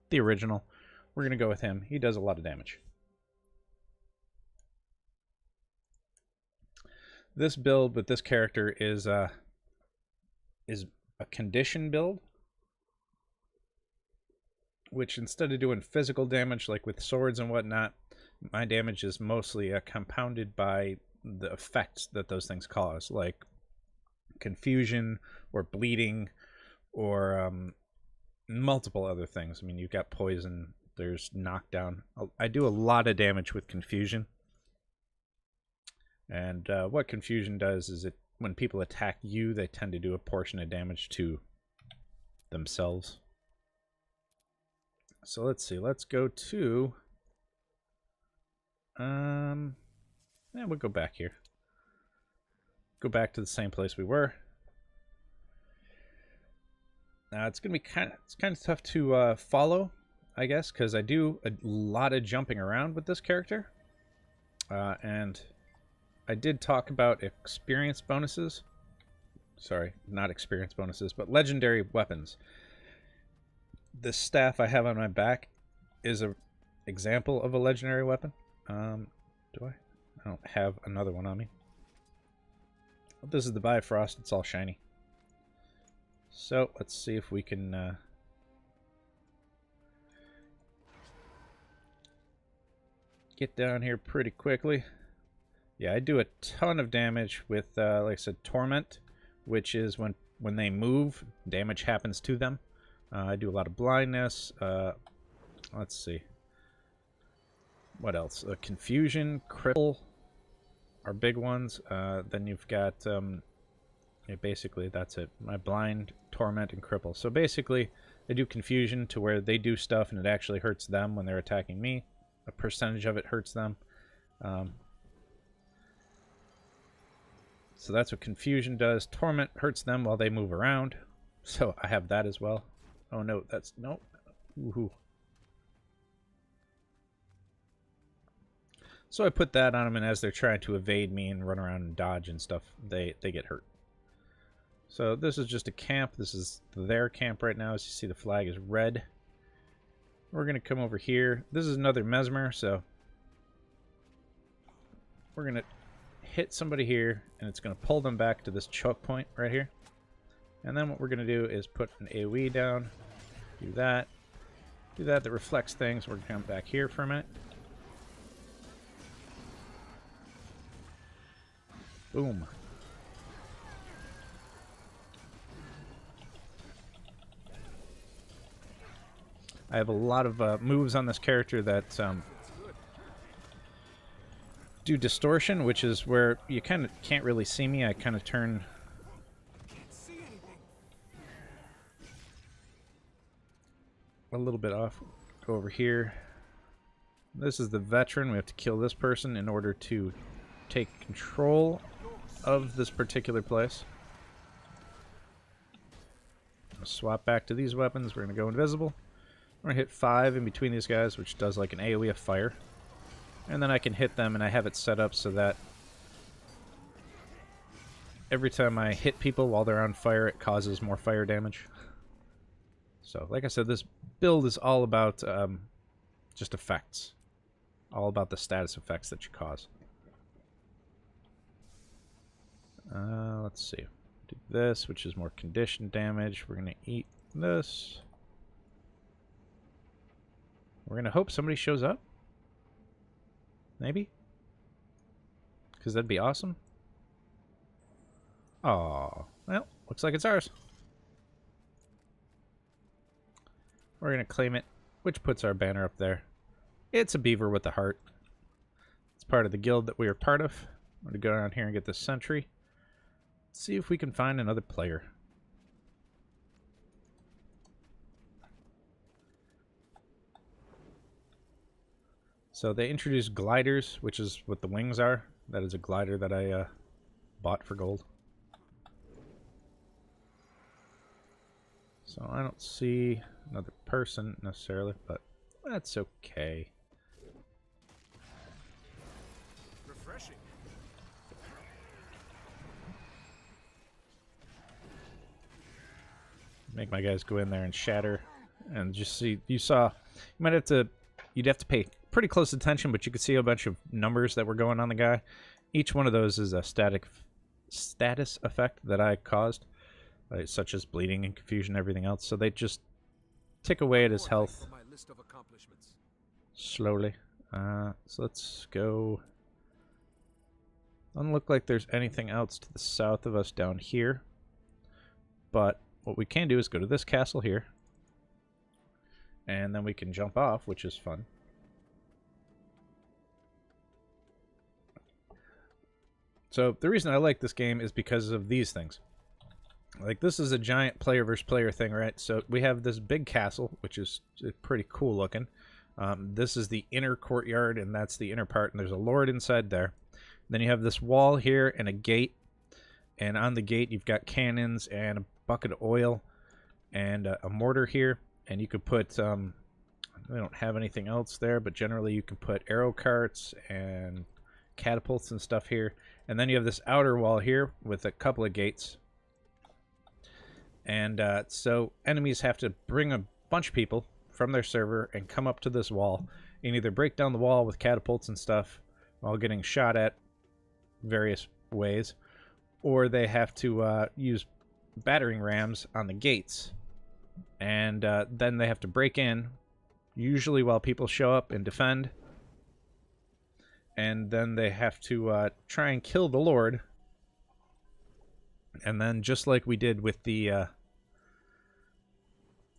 the original. We're going to go with him. He does a lot of damage. This build with this character is a condition build, which instead of doing physical damage like with swords and whatnot, my damage is mostly compounded by the effects that those things cause, like confusion or bleeding or multiple other things. I mean, you've got poison, there's knockdown. I do a lot of damage with confusion. And what confusion does is it when people attack you, they tend to do a portion of damage to themselves. So let's see. Let's go to we'll go back here. Go back to the same place we were. Now it's gonna be kind of tough to follow, I guess, because I do a lot of jumping around with this character, and I did talk about experience bonuses. Sorry, not experience bonuses, but legendary weapons. This staff I have on my back is an example of a legendary weapon. Do I? I don't have another one on me. This is the Bifrost. It's all shiny. So let's see if we can get down here pretty quickly. Yeah, I do a ton of damage with, like I said, Torment, which is when they move, damage happens to them. I do a lot of blindness. Let's see. What else? Confusion, Cripple are big ones. Then you've got, yeah, basically that's it. My Blind, Torment, and Cripple. So basically, I do Confusion to where they do stuff and it actually hurts them when they're attacking me. A percentage of it hurts them. So that's what Confusion does. Torment hurts them while they move around. So I have that as well. Oh no, that's... Nope. Woohoo. So I put that on them, and as they're trying to evade me and run around and dodge and stuff, they get hurt. So this is just a camp. This is their camp right now. As you see, the flag is red. We're going to come over here. This is another Mesmer, so we're going to hit somebody here, and it's going to pull them back to this choke point right here. And then what we're going to do is put an AoE down, do that, that reflects things. We're going to come back here for a minute. Boom. I have a lot of moves on this character that do distortion, which is where you kind of can't really see me. I kind of turn a little bit off. Go over here. This is the veteran. We have to kill this person in order to take control of this particular place. Swap back to these weapons. We're going to go invisible. We're going to hit 5 in between these guys, which does like an AoE of fire. And then I can hit them, and I have it set up so that every time I hit people while they're on fire, it causes more fire damage. So, like I said, this build is all about just effects. All about the status effects that you cause. Let's see. Do this, which is more condition damage. We're going to eat this. We're going to hope somebody shows up. Maybe? Because that'd be awesome. Oh, well, looks like it's ours. We're going to claim it, which puts our banner up there. It's a beaver with a heart. It's part of the guild that we are part of. I'm going to go down here and get this sentry. See if we can find another player. So they introduced gliders, which is what the wings are. That is a glider that I bought for gold. So I don't see another person necessarily, but that's okay. Refreshing. Make my guys go in there and shatter, and just see. You saw. You might have to. You'd have to pay pretty close attention, but you could see a bunch of numbers that were going on the guy. Each one of those is a status effect that I caused, such as bleeding and confusion, and everything else. So they just tick away at his health My list of accomplishments. slowly. So let's go. Doesn't look like there's anything else to the south of us down here. But what we can do is go to this castle here. And then we can jump off, which is fun. So the reason I like this game is because of these things. Like, this is a giant player versus player thing, right? So we have this big castle, which is pretty cool looking. This is the inner courtyard, and that's the inner part, and there's a lord inside there. Then you have this wall here and a gate, and on the gate you've got cannons and a bucket of oil and a mortar here, and you could put we don't have anything else there, but generally you can put arrow carts and catapults and stuff here. And then you have this outer wall here with a couple of gates, and so enemies have to bring a bunch of people from their server and come up to this wall and either break down the wall with catapults and stuff while getting shot at various ways, or they have to use battering rams on the gates, and then they have to break in, usually while people show up and defend, and then they have to try and kill the Lord, and then just like we did with the oh,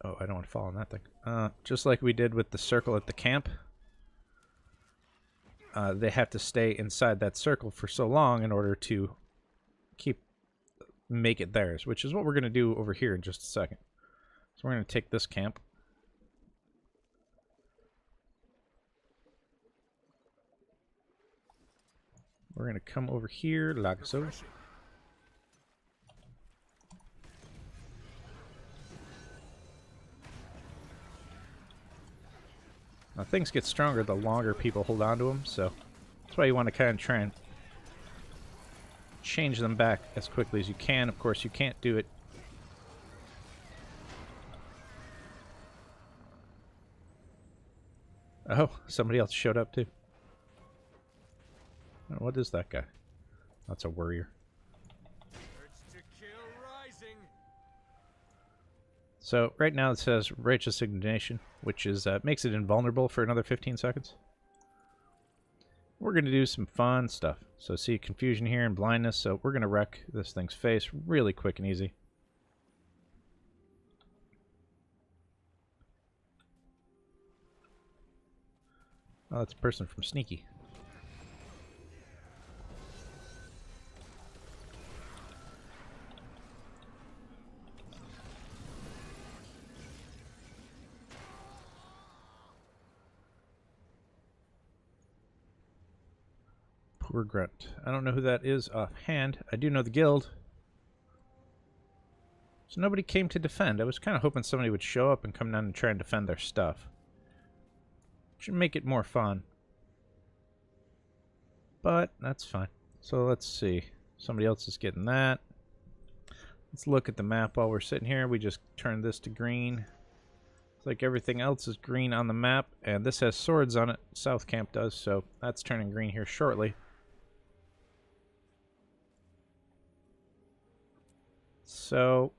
I don't want to fall on that thing. Just like we did with the circle at the camp, they have to stay inside that circle for so long in order to make it theirs, which is what we're going to do over here in just a second. So we're going to take this camp. We're going to come over here like so. Now, things get stronger the longer people hold on to them, so that's why you want to kind of try and change them back as quickly as you can. Of course, you can't do it. Oh, somebody else showed up too. Oh, what is that guy? That's a warrior. Urge to kill rising. So right now it says Righteous Indignation, which is makes it invulnerable for another 15 seconds. We're going to do some fun stuff. So see confusion here and blindness, so we're going to wreck this thing's face really quick and easy. Oh, that's a person from Sneaky. Poor Grunt. I don't know who that is offhand. I do know the guild. So nobody came to defend. I was kind of hoping somebody would show up and come down and try and defend their stuff. Should make it more fun. But that's fine. So let's see. Somebody else is getting that. Let's look at the map while we're sitting here. We just turned this to green. It's like everything else is green on the map, and this has swords on it. South Camp does, so that's turning green here shortly. So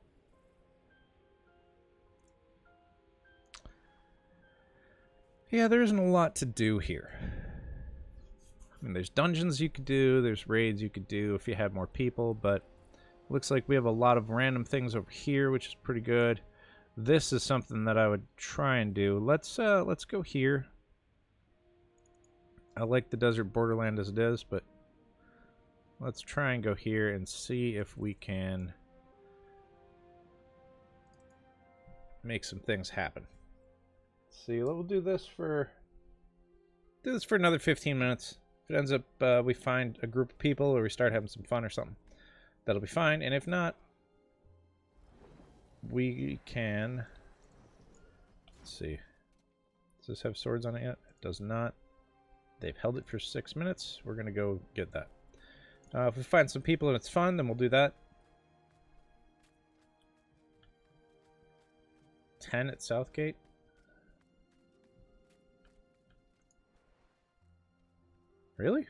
yeah, there isn't a lot to do here. I mean, there's dungeons you could do, there's raids you could do if you had more people, but it looks like we have a lot of random things over here, which is pretty good. This is something that I would try and do. Let's go here. I like the desert borderland as it is, but let's try and go here and see if we can make some things happen. See, we'll do this for do this for another 15 minutes. If it ends up we find a group of people or we start having some fun or something, that'll be fine. And if not, we can... Let's see. Does this have swords on it yet? It does not. They've held it for 6 minutes. We're going to go get that. If we find some people and it's fun, then we'll do that. 10 at Southgate. Really?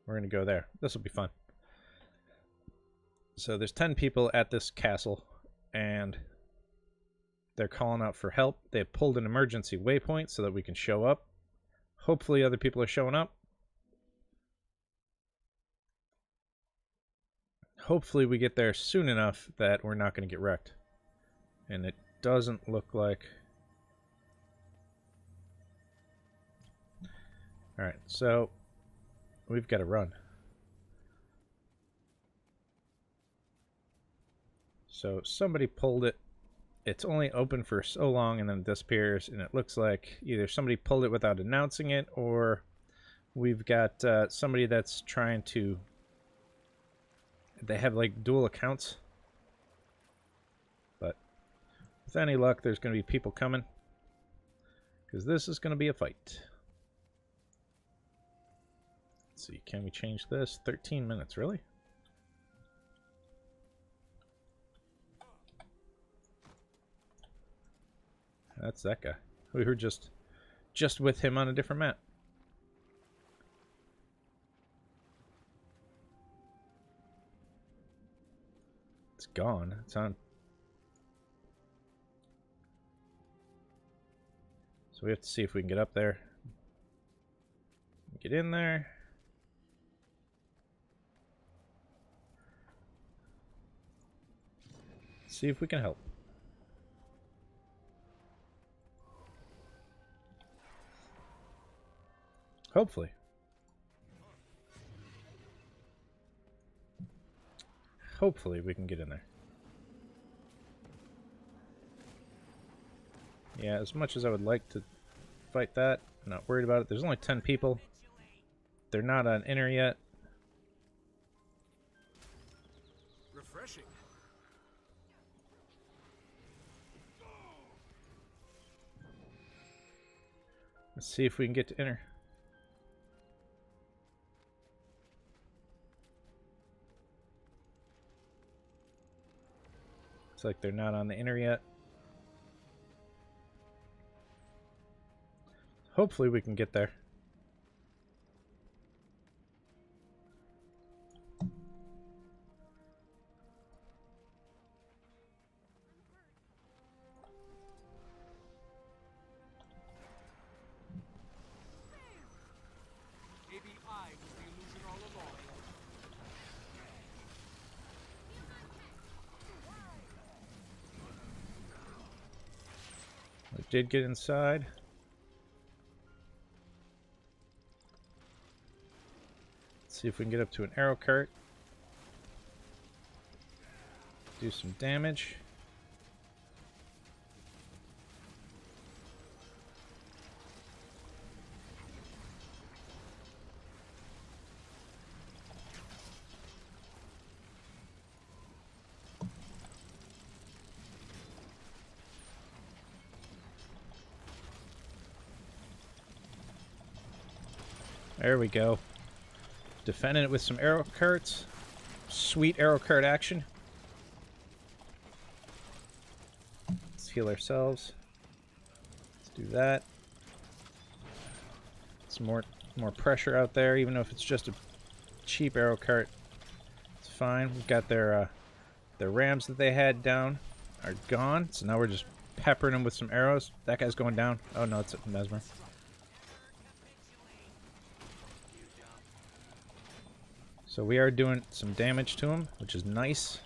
We're going to go there. This will be fun. So there's 10 people at this castle, and they're calling out for help. They have pulled an emergency waypoint so that we can show up. Hopefully other people are showing up. Hopefully we get there soon enough that we're not going to get wrecked. And it doesn't look like... Alright, so we've got to run. So somebody pulled it. It's only open for so long and then it disappears, and it looks like either somebody pulled it without announcing it, or we've got somebody that's trying to... They have like dual accounts. But with any luck, there's going to be people coming, because this is going to be a fight. Let's see, can we change this? 13 minutes, really? That's that guy. We were just with him on a different map. It's gone. It's on. So we have to see if we can get up there. Get in there. See if we can help. Hopefully. Hopefully we can get in there. Yeah, as much as I would like to fight that, I'm not worried about it. There's only 10 people. They're not on inner yet. Refreshing. Let's see if we can get to inner. Looks like they're not on the inner yet. Hopefully we can get there. Maybe I was the illusion all along. We did get inside. Let's see if we can get up to an arrow cart. Do some damage. There we go. Defending it with some arrow carts. Sweet arrow cart action. Let's heal ourselves. Let's do that. Some more pressure out there, even if it's just a cheap arrow cart. It's fine. We've got their rams that they had down are gone, so now we're just peppering them with some arrows. That guy's going down. Oh no, it's a Mesmer. So we are doing some damage to them, which is nice.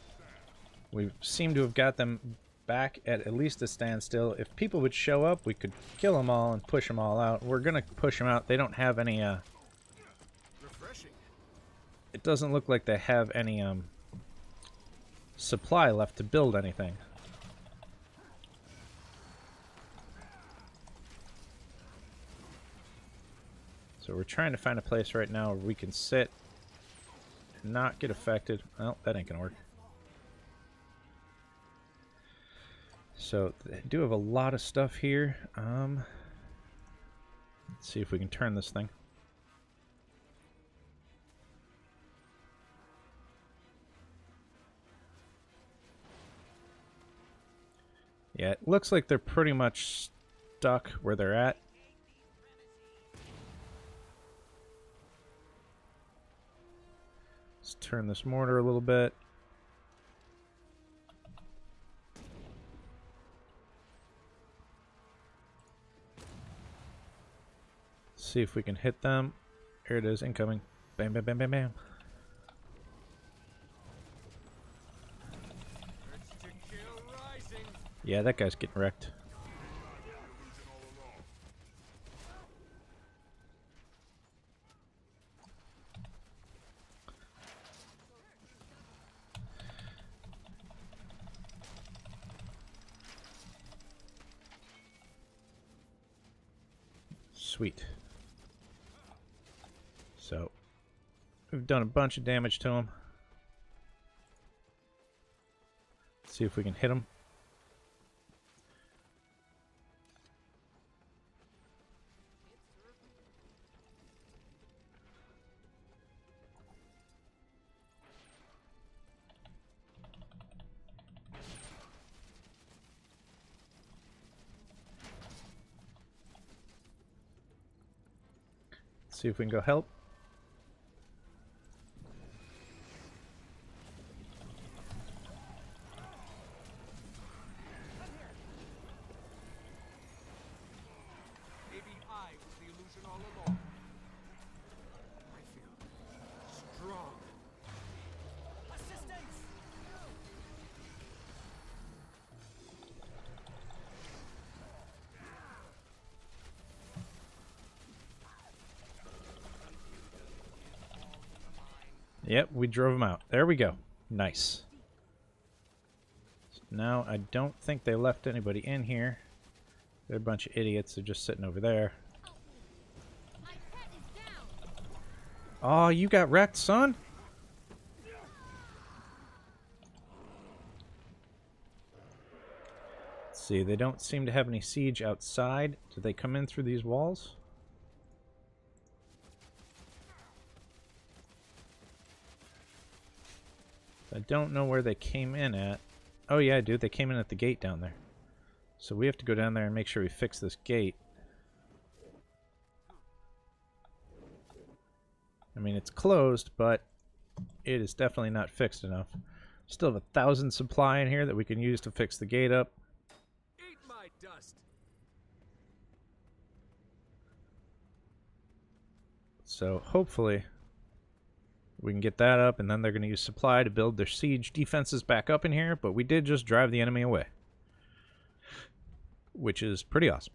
We seem to have got them back at least a standstill. If people would show up, we could kill them all and push them all out. We're going to push them out. They don't have any... Refreshing. It doesn't look like they have any supply left to build anything. So we're trying to find a place right now where we can sit and not get affected. Well, that ain't gonna work. So they do have a lot of stuff here. Let's see if we can turn this thing. Yeah, it looks like they're pretty much stuck where they're at. Let's turn this mortar a little bit. See if we can hit them. Here it is, incoming. Bam, bam, bam, bam, bam. Yeah, that guy's getting wrecked. Sweet. So, we've done a bunch of damage to him. Let's see if we can hit him. See if we can go help. Maybe I was the illusion all along. I feel strong. Assistance! Yep, we drove them out. There we go. Nice. Now, I don't think they left anybody in here. They're a bunch of idiots. They're just sitting over there. Oh, you got wrecked, son? Let's see, they don't seem to have any siege outside. Did they come in through these walls? I don't know where they came in at. Oh yeah, dude, they came in at the gate down there. So we have to go down there and make sure we fix this gate. I mean, it's closed, but it is definitely not fixed enough. Still have 1,000 supply in here that we can use to fix the gate up. Eat my dust. So hopefully we can get that up, and then they're going to use supply to build their siege defenses back up in here, but we did just drive the enemy away, which is pretty awesome.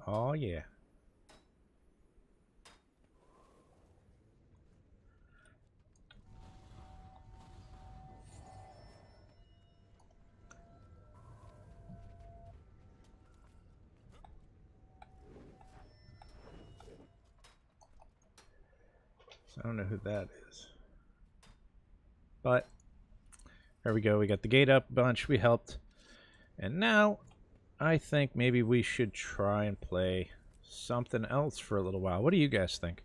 Oh yeah. So I don't know who that is. But there we go. We got the gate up a bunch. We helped. And now I think maybe we should try and play something else for a little while. What do you guys think?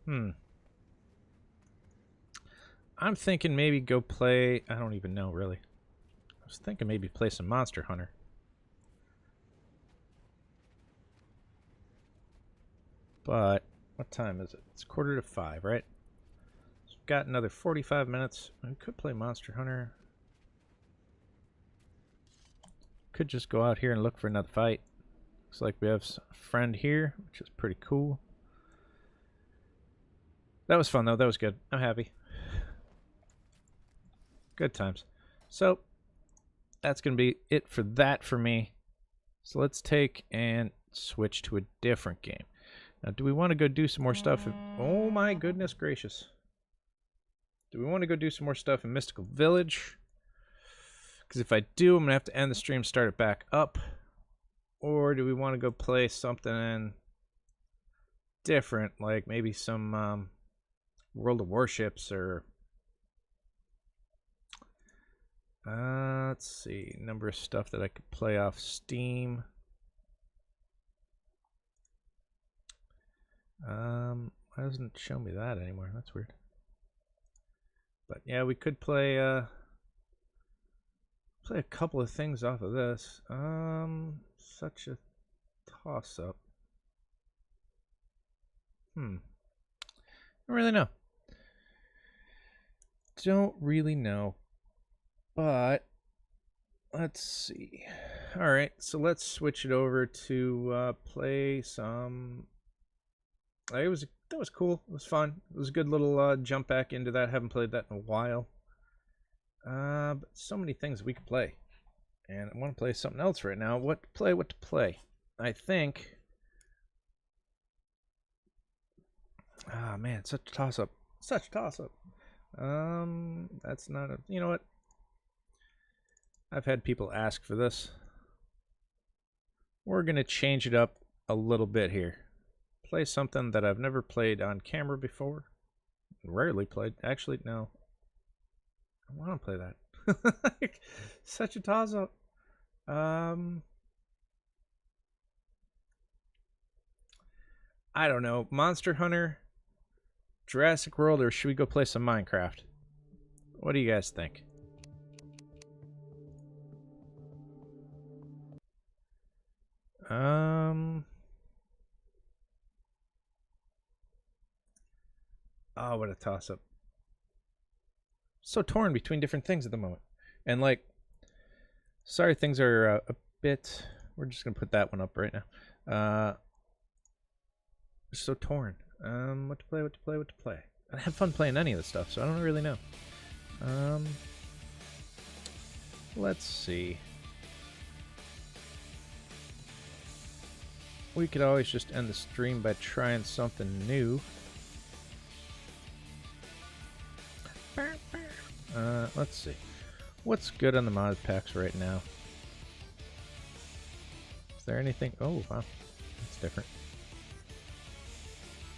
I'm thinking maybe go play... I don't even know, really. I was thinking maybe play some Monster Hunter. But what time is it? It's 4:45, right? So we've got another 45 minutes. We could play Monster Hunter. Could just go out here and look for another fight. Looks like we have a friend here, which is pretty cool. That was fun, though. That was good. I'm happy. Good times. So, that's going to be it for that for me. So let's take and switch to a different game. Now, do we want to go do some more stuff? Oh my goodness gracious. Do we want to go do some more stuff in Mystical Village? Because if I do, I'm going to have to end the stream, start it back up. Or do we want to go play something different, like maybe some World of Warships or... let's see, number of stuff that I could play off Steam. Why doesn't it show me that anymore? That's weird. But yeah, we could play a couple of things off of this. Such a toss-up. I don't really know. Don't really know. But let's see. All right, so let's switch it over to play some. That was cool. It was fun. It was a good little jump back into that. Haven't played that in a while. But so many things we could play, and I want to play something else right now. What to play? What to play? I think. Ah, man, such a toss-up. Such a toss-up. That's not a. You know what? I've had people ask for this. We're gonna change it up a little bit here. Play something that I've never played on camera before. Rarely played. Actually, no. I want to play that. Such a toss-up. I don't know. Monster Hunter, Jurassic World, or should we go play some Minecraft? What do you guys think? Oh, what a toss-up. So torn between different things at the moment. And like, sorry, things are a bit... We're just going to put that one up right now. So torn. What to play, what to play, what to play. I had fun playing any of this stuff, so I don't really know. Let's see. We could always just end the stream by trying something new. Let's see. What's good on the mod packs right now? Is there anything? Oh, wow. That's different.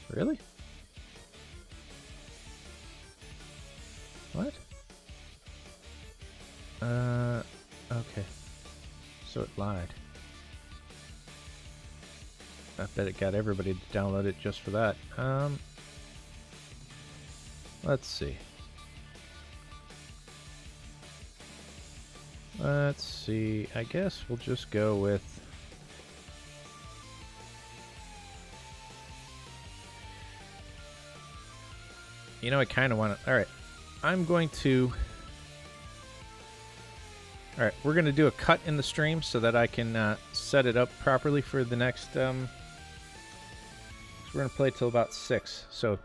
Really? What? Okay. So it lied. I bet it got everybody to download it just for that. Let's see. Let's see. I guess we'll just go with... You know, I kind of want to... Alright. I'm going to... Alright, we're going to do a cut in the stream so that I can set it up properly for the next... we're going to play till about 6. So,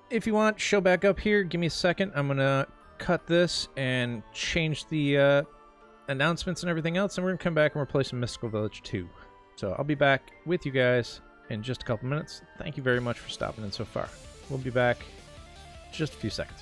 if you want, show back up here. Give me a second. I'm going to cut this and change the announcements and everything else, and we're going to come back and we'll play some Mystical Village 2. So, I'll be back with you guys in just a couple minutes. Thank you very much for stopping in so far. We'll be back in just a few seconds.